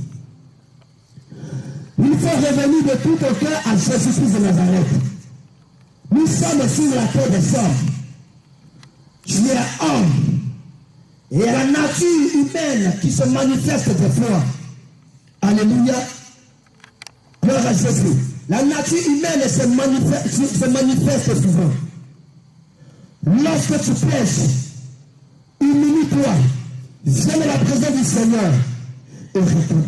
Il faut revenir de tout ton cœur à Jésus-Christ de Nazareth. Nous sommes sur la terre des hommes. Tu es homme. Et il y a la nature humaine qui se manifeste des fois. Alléluia. Gloire à Jésus. La nature humaine se manifeste souvent. Lorsque tu pèches, humilie-toi. Viens à la présence du Seigneur et réponds.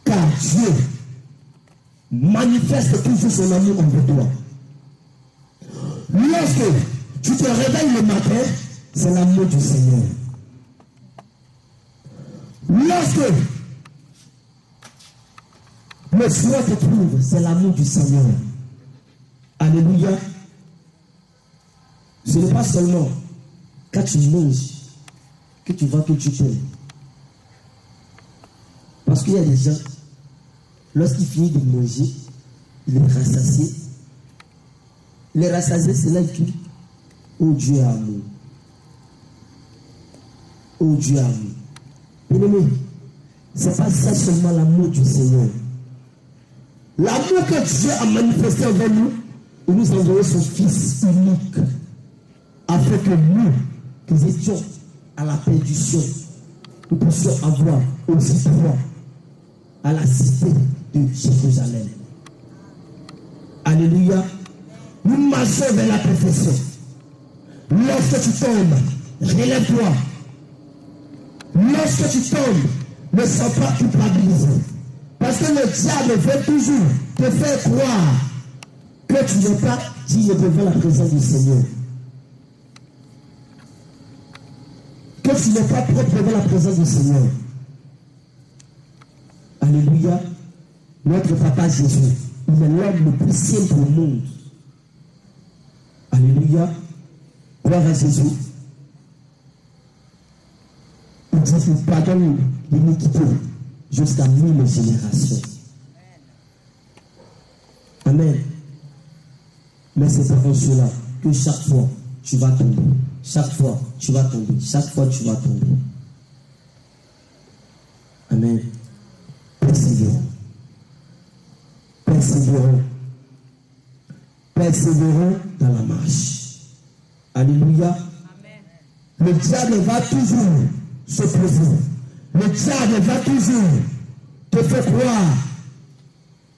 Car Dieu manifeste toujours son amour envers toi. Lorsque tu te réveilles le matin, c'est l'amour du Seigneur. Lorsque le soir te trouve, c'est l'amour du Seigneur. Alléluia. Ce n'est pas seulement quand tu manges que tu vois que tu t'aimes. Parce qu'il y a des gens, lorsqu'ils finissent de manger, il est rassasié. Les rassasiés, c'est là qu'il dit, oh Dieu est amour. Oh Dieu est amour. Bien-aimé, ce n'est pas ça seulement l'amour du Seigneur. L'amour que Dieu a manifesté envers nous, il nous a envoyé son Fils unique, afin que nous, qui étions à la perdition, nous puissions avoir aussi droit à la cité de Jérusalem. Alléluia. Nous marchons vers la perfection. Lorsque tu tombes, relève-toi. Lorsque tu tombes, ne sois pas culpabilisé. Parce que le diable veut toujours te faire croire que tu n'es pas digne devant la présence du Seigneur. Que tu n'es pas propre devant la présence du Seigneur. Alléluia. Notre papa Jésus, il est l'homme le plus simple au monde. Alléluia. Gloire à Jésus. Il dit qu'il pardonne l'iniquité jusqu'à 1000 générations. Amen. Mais c'est pour cela que chaque fois tu vas tomber. Chaque fois tu vas tomber. Chaque fois tu vas tomber. Amen. Persévère. persévérons dans la marche. Alléluia. Le diable va toujours s'opposer. Le diable va toujours te faire croire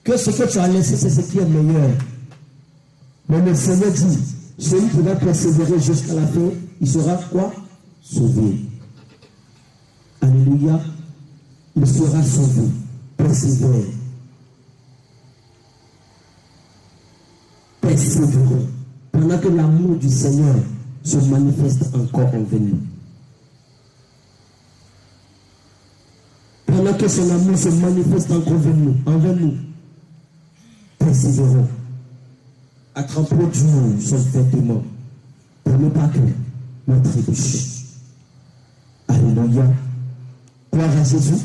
que ce que tu as laissé, c'est ce qui est meilleur. Mais le Seigneur dit, celui qui va persévérer jusqu'à la fin, il sera quoi? Sauvé. Alléluia. Il sera sauvé. Persévère. Persévérons. Pendant que l'amour du Seigneur se manifeste encore envers nous. Pendant que son amour se manifeste encore envers nous. Persévérons. Attrapons Dieu son vêtement pour ne pas que notre trébuche. Alléluia. Gloire à Jésus.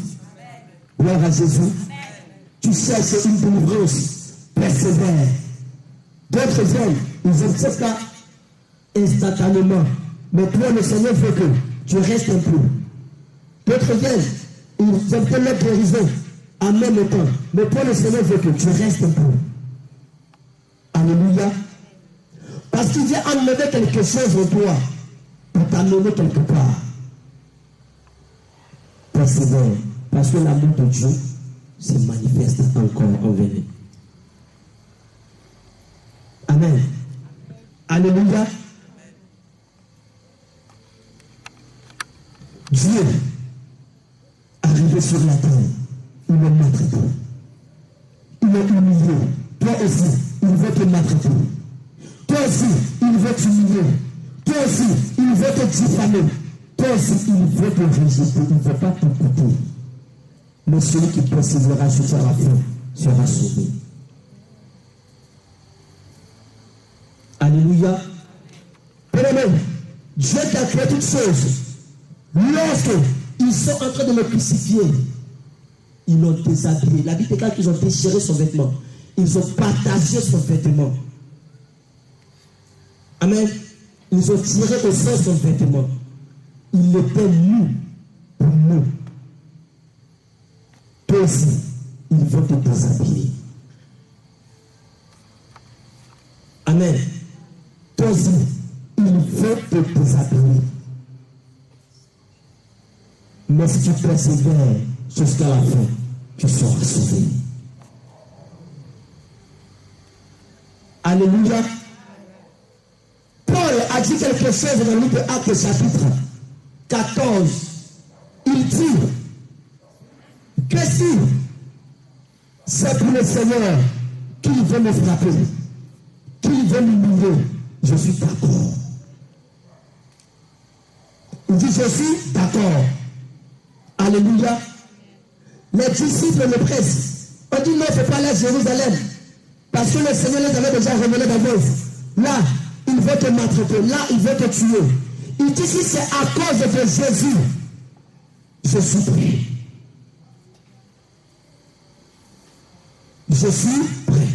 Gloire à Jésus. Tu sais, c'est une délivrance. Persévère. D'autres viennent, ils acceptent ça instantanément. Mais toi, le Seigneur veut que tu restes un peu. D'autres viennent, ils obtiennent leur guérison en même temps. Mais toi, le Seigneur veut que tu restes un peu. Alléluia. Parce qu'il vient enlever quelque chose en toi pour t'amener quelque part. Persévère. Parce que l'amour de Dieu se manifeste encore envers nous. Amen. Alléluia. Dieu, arrivé sur la terre, il est maltraité. Il est humilié. Toi aussi, il veut te maltraiter. Toi aussi, il veut t'humilier. Toi aussi, il veut te diffamer. Toi aussi, il veut te rejeter. Il ne veut pas t'écouter. Mais celui qui persévérera jusqu'à la fin sera sauvé. Alléluia. Bien-aimé, Dieu t'a créé toutes choses. Lorsqu'ils sont en train de le crucifier, ils l'ont déshabillé. La Bible déclare qu'ils ont déchiré son vêtement. Ils ont partagé son vêtement. Amen. Ils ont tiré au sol son vêtement. Il était nu pour nous. Toi aussi, ils vont te déshabiller. Amen. Toi aussi, il veut te déshabiller. Mais si tu persévères jusqu'à la fin, tu seras sauvé. Alléluia. Paul a dit quelque chose dans le livre Actes chapitre 14. Il dit que si c'est pour le Seigneur qu'il veut me frapper, qu'il veut m'humilier, je suis d'accord. Il dit je suis d'accord. Alléluia. Les disciples le pressent. On dit non, il ne faut pas aller à Jérusalem. Parce que le Seigneur les avait déjà révélés d'avance. Là, il veut te maltraiter. Là, il veut te tuer. Il dit si c'est à cause de Jésus, je suis prêt. Je suis prêt.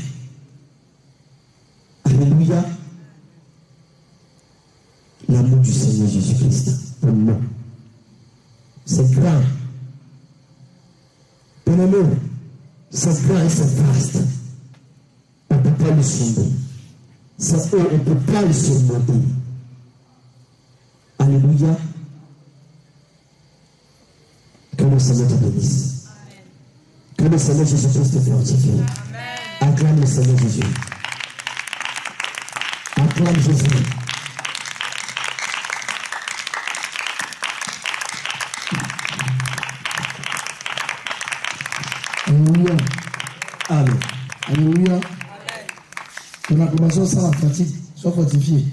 Alléluia. L'amour du Seigneur Jésus-Christ pour nous, c'est grand. Bien-aimé, c'est grand et c'est vaste. On ne peut pas le sonder. C'est haut, on ne peut pas le surmonter. Alléluia. Que le Seigneur te bénisse. Que le Seigneur Jésus-Christ te fortifie. Acclame le Seigneur Jésus. Acclame Jésus. Alléluia. Amen. Alléluia. Que la commençons sans la fatigue, sois fortifié.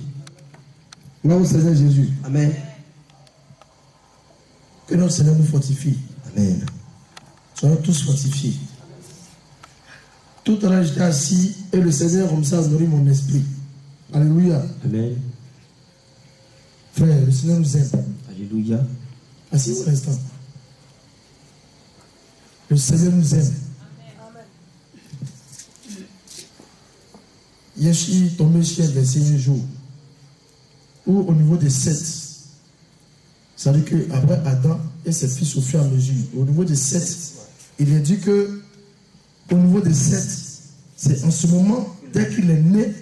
Gloire au Seigneur Jésus. Amen. Que notre Seigneur nous fortifie. Amen. Soyons tous fortifiés. Tout à l'heure, j'étais assis et le Seigneur, comme ça, a nourri mon esprit. Alléluia. Amen. Frère, le Seigneur nous aime. Alléluia. Asseyez-vous un instant. Le Seigneur nous aime. Hier, je suis tombé sur un verset un jour où, au niveau des 7, ça veut dire qu'après Adam et ses fils au fur et à mesure, au niveau des 7, il est dit que, au niveau des 7, c'est en ce moment, dès qu'il est né,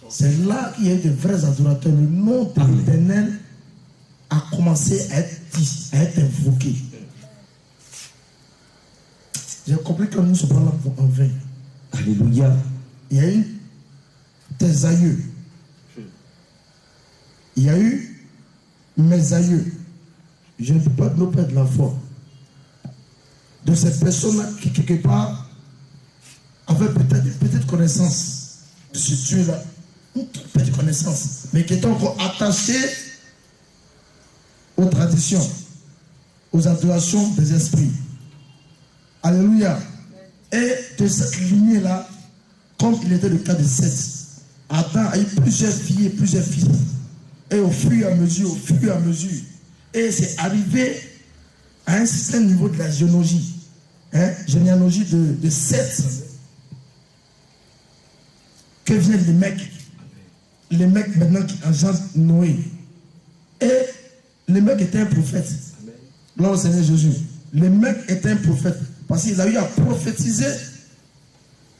C'est là qu'il y a eu de vrais adorateurs. Le nom de l'Éternel a commencé à être dit, à être invoqué. J'ai compris que nous sommes là en vain. Alléluia. Il y a eu tes aïeux. Il y a eu mes aïeux. Je ne peux pas nous perdre la foi. De ces personnes-là qui, quelque part, avaient peut-être une petite connaissance de ce Dieu-là. Une toute petite connaissance. Mais qui étaient encore attachés aux traditions, aux adorations des esprits. Alléluia. Et de cette lignée-là, comme il était le cas de Seth, Adam a eu plusieurs filles et plusieurs fils. Et au fur et à mesure, et c'est arrivé à un certain niveau de la généalogie. Généalogie de Seth, que viennent les mecs maintenant qui engendrent Noé. Et les mecs étaient un prophète. Là, au Seigneur Jésus, les mecs étaient un prophète. Parce qu'il a eu à prophétiser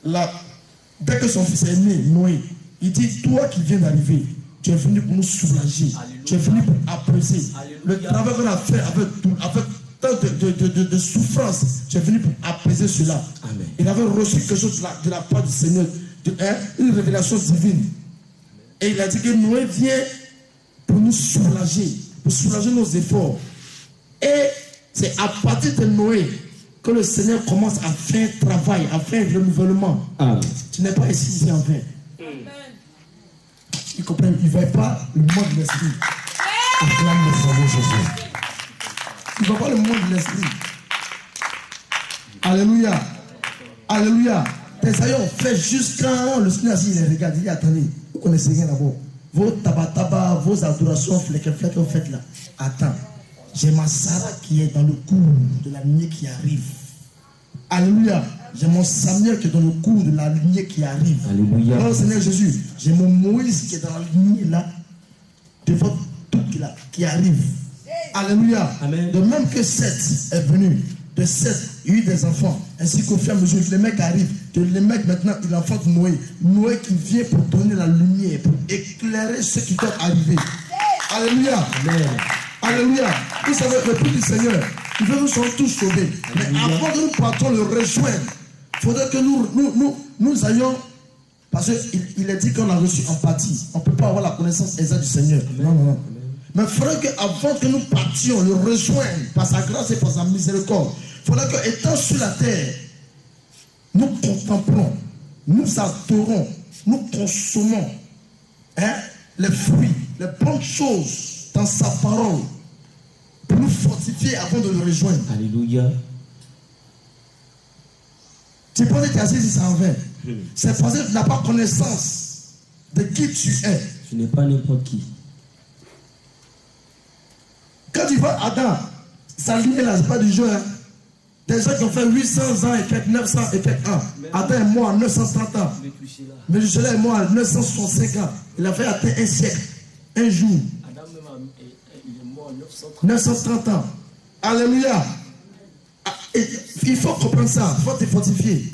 dès que son fils est né, Noé. Il dit, toi qui viens d'arriver, tu es venu pour nous soulager. Alléluia. Tu es venu pour apaiser. Le travail qu'on a fait avec tant de souffrance, tu es venu pour apaiser cela. Amen. Il avait reçu quelque chose de la part du Seigneur, une révélation divine. Et il a dit que Noé vient pour nous soulager, pour soulager nos efforts. Et c'est à partir de Noé que le Seigneur commence à faire un travail, à faire un renouvellement. Amen. Tu n'es pas ici en vain. Ils comprennent, ils ne voient pas le monde de l'esprit. Acclame le Seigneur Jésus. Ils ne voient pas le monde de l'esprit. Alléluia. Alléluia. Tes aïeux ont fait juste quand le Seigneur il les regarde. Il dit, attendez, vous connaissez rien d'abord. Vos tabac, vos adorations, fleck, vous faites là. Attends. J'ai ma Sarah qui est dans le cours de la lignée qui arrive. Alléluia. J'ai mon Samuel qui est dans le cours de la lignée qui arrive. Alléluia. Oh Seigneur Jésus, j'ai mon Moïse qui est dans la lignée là, devant tout qui arrive. Alléluia. Amen. De même que Seth est venu, de Seth, il y a eu des enfants, ainsi qu'au fur et à mesure, les mecs arrivent. Les mecs maintenant, il enfante Noé. Noé qui vient pour donner la lumière, pour éclairer ceux qui doivent arriver. Alléluia. Amen. Alléluia. Vous savez, le peuple du Seigneur, il veut nous sommes tous sauvés. Mais avant que nous partions le rejoindre, il faudrait que nous ayons, parce qu'il est dit qu'on a reçu en partie. On ne peut pas avoir la connaissance exacte du Seigneur. Amen. Non. Mais il faudrait qu'avant que nous partions le rejoindre, par sa grâce et par sa miséricorde, il faudrait qu'étant sur la terre, nous contemplons, nous adorons, nous consommons les fruits, les bonnes choses dans sa parole pour nous fortifier avant de le rejoindre. Alléluia. Tu penses que tu es assis ici en vain. C'est parce que tu n'as pas connaissance de qui tu es. Tu n'es pas n'importe qui. Quand tu vois Adam, sa lignée là, c'est pas du jeu. Des gens qui ont fait 800 ans et quelques 900 et quelques ans. Adam est mort à 930 ans. Méthusélah est mort à 965 ans. Il a fait atteindre un siècle, un jour. Adam il est mort à 930 ans. Alléluia. Et il faut comprendre ça. Il faut te fortifier.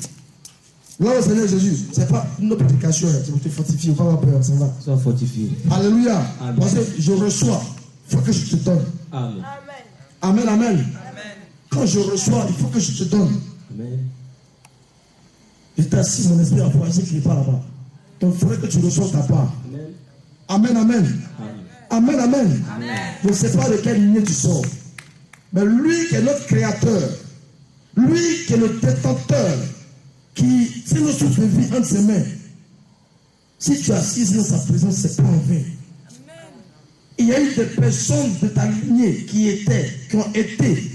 Là, au Seigneur Jésus, ce n'est pas une prédication. Tu vas te fortifier. Il ne faut pas avoir peur. Ça va. Sois fortifié. Alléluia. Amen. Parce que je reçois. Il faut que je te donne. Amen. Amen. Amen. Quand je reçois, il faut que je te donne. Amen. J'étais assis, mon esprit a voyagé qui n'est pas là-bas. Donc il faudrait que tu reçoives ta part. Amen. Amen. Amen. Amen. Je ne sais pas de quelle lignée tu sors. Mais lui qui est notre créateur, lui qui est le détenteur, qui, si nous souffle de vie entre ses mains, si tu es assis dans sa présence, c'est pas en vain. Il y a eu des personnes de ta lignée qui ont été.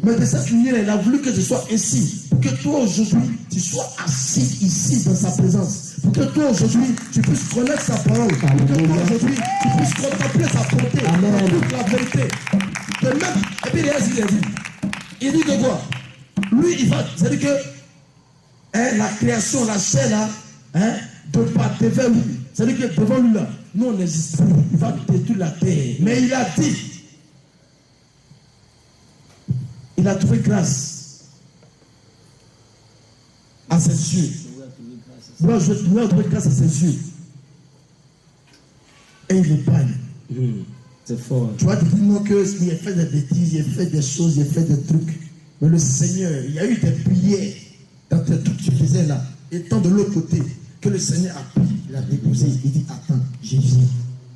Mais de cette lignée, il a voulu que je sois ici. Pour que toi aujourd'hui, tu sois assis ici dans sa présence. Pour que toi aujourd'hui, tu puisses connaître sa parole. Pour que toi aujourd'hui, tu puisses contempler sa bonté. Toute la vérité. De même, et puis il dit de quoi? Lui, il va. C'est-à-dire que la création, la chair là, devant lui. C'est-à-dire que devant lui là, nous on n'existe plus. Il va détruire la terre. Mais il a dit. Il a trouvé grâce à ses yeux. doit trouver grâce à ses yeux. Et il épargne. C'est fort. Tu vas te dire non que il a fait des bêtises, il a fait des choses, il a fait des trucs. Mais le Seigneur, il y a eu des prières dans tes trucs que tu faisais là. Étant de l'autre côté, que le Seigneur a pris, il a déposé, il dit attends, je viens.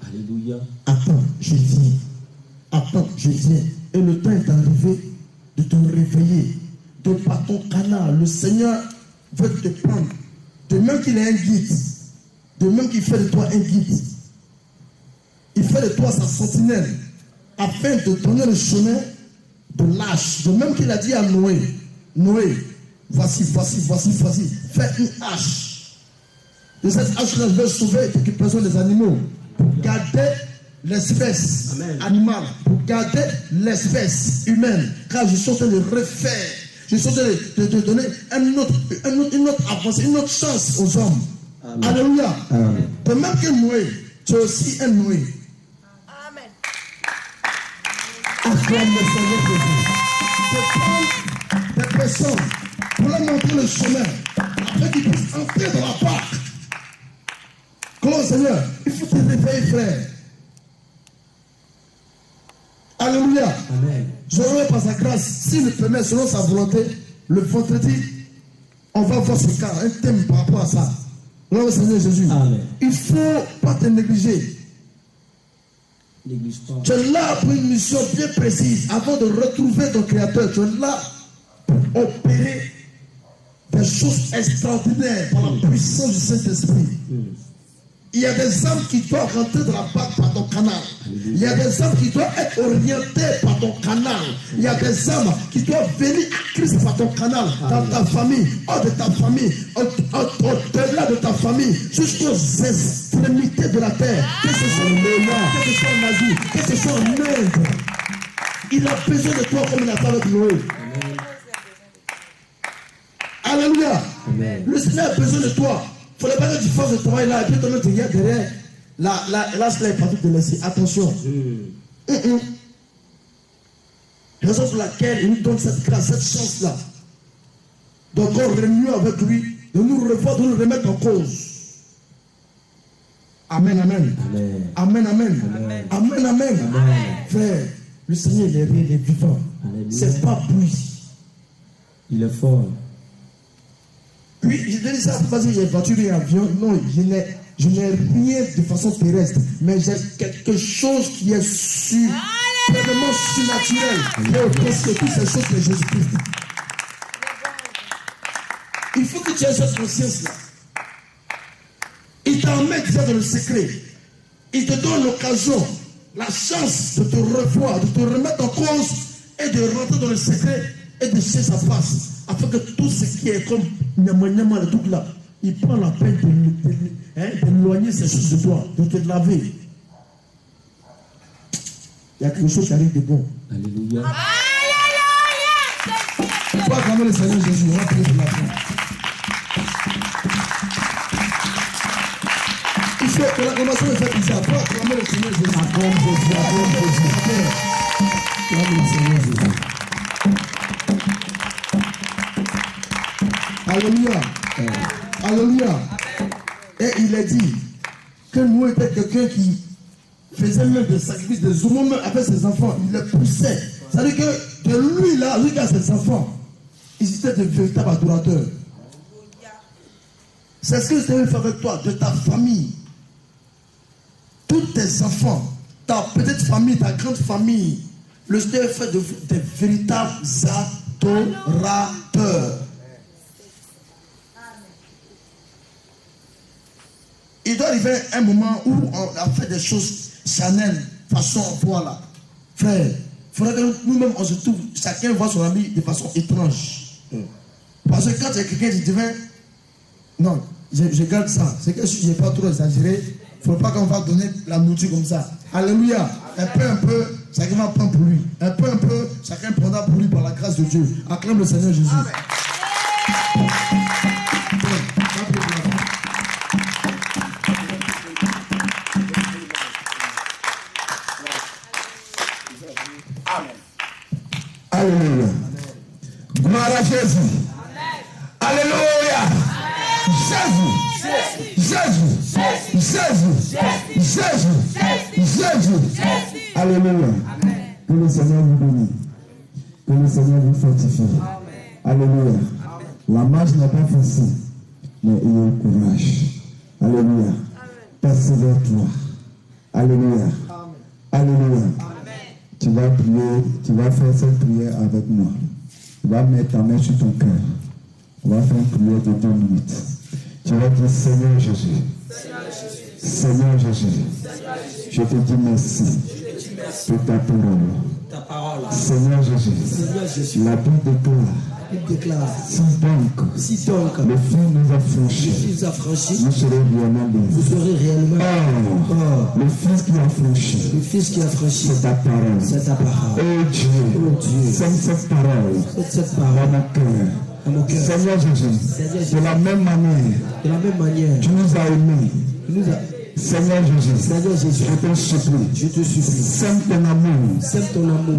Alléluia. Attends, je viens. Attends, je viens. Et le temps est arrivé de te réveiller. De par ton canal, le Seigneur veut te prendre. De même qu'il est un guide, de même qu'il fait de toi un guide, il fait de toi sa sentinelle, afin de donner le chemin de l'âge. De même qu'il a dit à Noé, Noé, voici, fais une hache. De cette hache-là, je vais sauver quelques-uns des animaux, pour garder l'espèce animale, pour garder l'espèce humaine, car je suis en train de refaire, je suis en train de donner une autre avancée, une autre chance aux hommes. Amen. Alléluia. Amen. De même que Noé, tu es aussi un Noé. Amen. Acclame le Seigneur Jésus. De prendre des personnes pour leur montrer le chemin, afin qu'ils puissent entrer dans la barque. Comment Seigneur, il faut te réveiller, frère. Alléluia. Amen. J'aurai par sa grâce, s'il le permet, selon sa volonté, le vendredi, on va voir ce cas, un thème par rapport à ça. Gloire au Seigneur Jésus. Amen. Il ne faut pas te négliger. Néglige pas. Tu es là pour une mission bien précise. Avant de retrouver ton Créateur, tu es là pour opérer des choses extraordinaires par la puissance du Saint-Esprit. Il y a des âmes qui doivent rentrer dans la barque par ton canal. Il y a des âmes qui doivent être orientées par ton canal. Il y a des âmes qui doivent venir à Christ par ton canal, dans ta famille, hors de ta famille, au-delà de ta famille, jusqu'aux extrémités de la terre. Que ce soit en Asie, que ce soit en Inde. Il a besoin de toi comme il a fait avec Noé. Alléluia. Le Seigneur a besoin de toi. Il ne faudrait pas que tu fasses le travail là et puis ton autre derrière. Là, cela est parti de laisser. Attention. Raison pour laquelle il nous donne cette grâce, cette chance-là. D'encore renouer avec lui, de nous revoir, de nous remettre en cause. Amen, amen. Amen, amen. Amen, amen. Frère, le Seigneur, il est réel, il est vivant. C'est pas bruit. Il est fort. Puis, je te dis ça, parce que j'ai voiture et avion. Non, je n'ai rien de façon terrestre. Mais j'ai quelque chose qui est vraiment surnaturel. Parce que toutes ces choses que Jésus-Christ dit. Il faut que tu aies cette conscience-là. Il t'emmène déjà dans le secret. Il te donne l'occasion, la chance de te revoir, de te remettre en cause et de rentrer dans le secret et de chercher sa face. Afin que tout ce qui est comme nyama, le truc là, il prend la peine d'éloigner ces choses de toi, de te laver. Il y a quelque chose qui arrive de bon. Alléluia. Il faut acclamer le Seigneur Jésus. On va prier pour la fin. Il faut que l'acclamation est faite ici. Il faut acclamer le Seigneur Jésus. Acclame Jésus, acclame Jésus. Acclame le Seigneur Jésus. Alléluia. Alléluia. Et il a dit que nous était quelqu'un qui faisait même des sacrifices, des hommes même avec ses enfants. Il les poussait. C'est-à-dire que de lui là, jusqu'à ses enfants, ils étaient de véritables adorateurs. C'est ce que je t'ai fait avec toi, de ta famille. Tous tes enfants, ta petite famille, ta grande famille. Le Seigneur fait des véritables adorateurs. Il doit arriver un moment où on a fait des choses Chanel, façon, voilà. Frère, il faudrait que nous-mêmes, on se trouve, chacun voit son ami de façon étrange. Parce que quand il y a quelqu'un qui dit, non, je garde ça. C'est que je n'ai pas trop exagéré. Il ne faut pas qu'on va donner la nourriture comme ça. Alléluia. Un peu, chacun va prendre pour lui. Un peu, chacun prendra pour lui par la grâce de Dieu. Acclame le Seigneur Jésus. Amen. Alléluia. Gloire à Jésus. Alléluia. Jésus. Alléluia. Que le Seigneur vous bénisse. Que le Seigneur vous fortifie. Alléluia. La marche n'est pas facile, mais ayez courage. Alléluia. Persévère-toi. Alléluia. Alléluia. Tu vas prier, tu vas faire cette prière avec moi. Tu vas mettre ta main sur ton cœur. On va faire une prière de 2 minutes. Tu vas dire, Seigneur Jésus. Seigneur Jésus. Je te dis merci pour ta parole. Seigneur Jésus. La Bible déclare. Si donc le Fils nous a franchis, nous serons réellement libres. Le Fils qui a franchi, c'est ta parole. Oh Dieu, sème cette parole dans mon cœur. Seigneur Jésus, de la même manière, tu nous as aimés. Seigneur Jésus, je te supplie, sème ton amour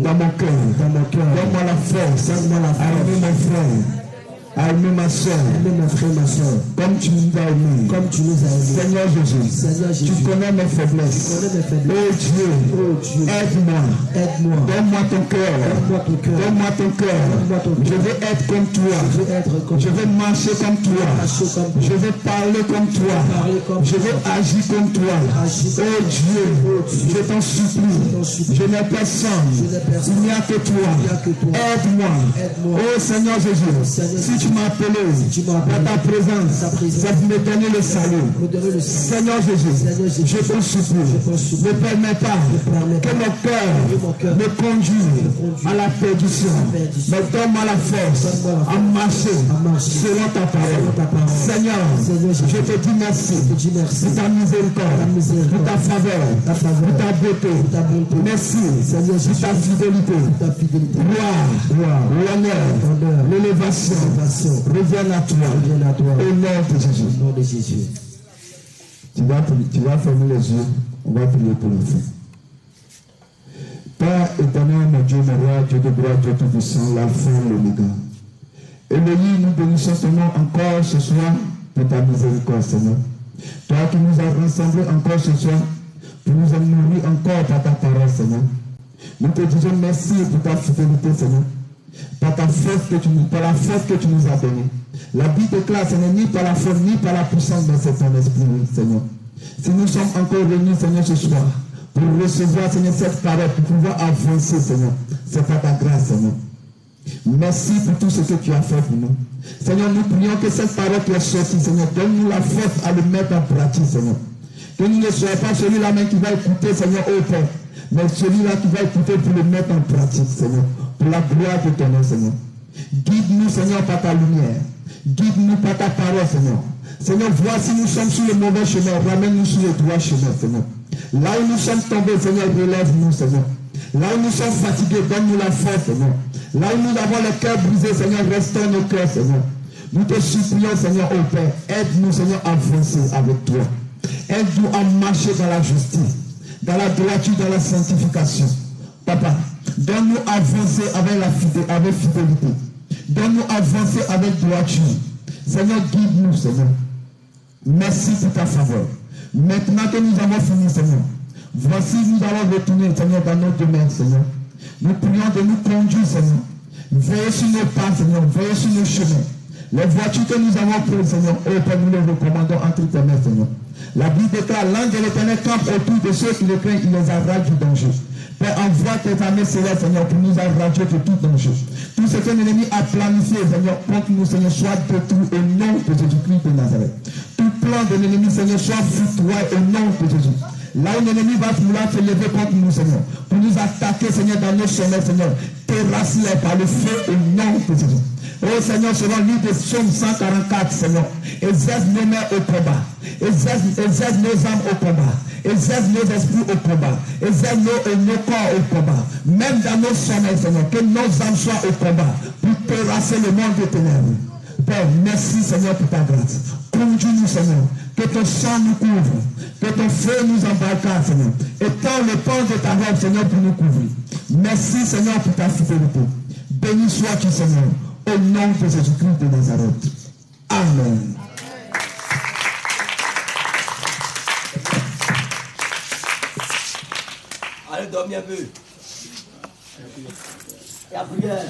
dans mon cœur. Donne-moi la force, à aimer mon frère, à aimer ma soeur, comme tu nous as aimés. Seigneur Jésus, tu connais mes faiblesses. Oh Dieu, aide-moi. Donne-moi ton cœur. Je veux être comme toi. Je veux marcher comme toi. Je veux parler comme toi. Je veux agir comme toi. Oh Dieu, je t'en supplie. Je n'ai personne. Il n'y a que toi. Aide-moi. Oh Seigneur Jésus, si tu m'as appelé dans ta présence, c'est pour me donner le salut. Seigneur Jésus, je te supplie, ne permets pas que mon cœur me conduise à la perdition, mais donne-moi la force à marcher selon ta parole. Seigneur, je te dis merci pour ta miséricorde, pour ta faveur, pour ta beauté. Merci pour ta fidélité. Gloire, l'honneur, l'élévation revienne à toi. Au nom de Jésus. Tu vas fermer les yeux. On va prier pour le feu. Père éternel, mon Dieu, mon roi, Dieu de gloire, Dieu tout-puissant, l'alpha et l'oméga. Elohim, nous bénissons ton nom encore ce soir pour ta miséricorde, Seigneur. Toi qui nous as rassemblés encore ce soir pour nous nourrir encore par ta parole, Seigneur. Nous te disons merci pour ta fidélité, Seigneur. Par la force que tu nous as donnée. La Bible déclare, ce n'est ni par la force, ni par la puissance, mais c'est ton esprit, Seigneur. Si nous sommes encore réunis, Seigneur, ce soir, pour recevoir, Seigneur, cette parole, pour pouvoir avancer, Seigneur, c'est par ta grâce, Seigneur. Merci pour tout ce que tu as fait pour nous. Seigneur, nous prions que cette parole qui est sortie, Seigneur, donne-nous la force à le mettre en pratique, Seigneur. Que nous ne soyons pas celui-là même qui va écouter, Seigneur, au Père, mais celui-là qui va écouter pour le mettre en pratique, Seigneur. Pour la gloire de ton nom, Seigneur. Guide-nous, Seigneur, par ta lumière. Guide-nous par ta parole, Seigneur. Seigneur, voici nous sommes sur le mauvais chemin. Ramène-nous sur le droit chemin, Seigneur. Là où nous sommes tombés, Seigneur, relève-nous, Seigneur. Là où nous sommes fatigués, donne-nous la force, Seigneur. Là où nous avons le cœur brisé, Seigneur, restaure nos cœurs, Seigneur. Nous te supplions, Seigneur, au Père. Aide-nous, Seigneur, à avancer avec toi. Aide-nous à marcher dans la justice, dans la droiture, dans la sanctification. Papa, donne-nous avancer avec fidélité. Donne-nous avancer avec droiture. Seigneur, guide-nous, Seigneur. Merci pour ta faveur. Maintenant que nous avons fini, Seigneur, voici nous allons retourner, Seigneur, dans notre demeure, Seigneur. Nous prions de nous conduire, Seigneur. Veillez sur nos pas, Seigneur. Veillez sur nos chemins. Les voitures que nous avons prises, Seigneur, oh Père, nous les recommandons entre tes mains, Seigneur. La Bible déclare, l'ange de l'Éternel campe autour de ceux qui le craignent, il les arrache du danger. Père, envoie tes armées célestes, Seigneur, pour nous arracher de tout danger. Tout ce que l'ennemi a planifié, Seigneur, contre nous, Seigneur, soit détruit au nom de Jésus-Christ de Nazareth. Tout plan de l'ennemi, Seigneur, soit foudroyé au nom de Jésus. Là où l'ennemi va vouloir se lever contre nous, Seigneur, pour nous attaquer, Seigneur, dans nos chemins, Seigneur, terrasse-les par le feu au nom de Jésus. Oh Seigneur, selon le livre de Psaume 144, Seigneur, exerce nos mains au combat, exerce nos âmes au combat, exerce nos esprits au combat, exerce nos corps au combat, même dans nos sommeils, Seigneur, que nos âmes soient au combat pour terrasser le monde des ténèbres. Père, merci, Seigneur, pour ta grâce. Conduis-nous, Seigneur, que ton sang nous couvre, que ton feu nous embarque, Seigneur, et tends le pan de ta robe, Seigneur, pour nous couvrir. Merci, Seigneur, pour ta fidélité. Béni sois-tu, Seigneur, au nom de Jésus-Christ de Nazareth. Amen. aller dormir un peu. Et la prière.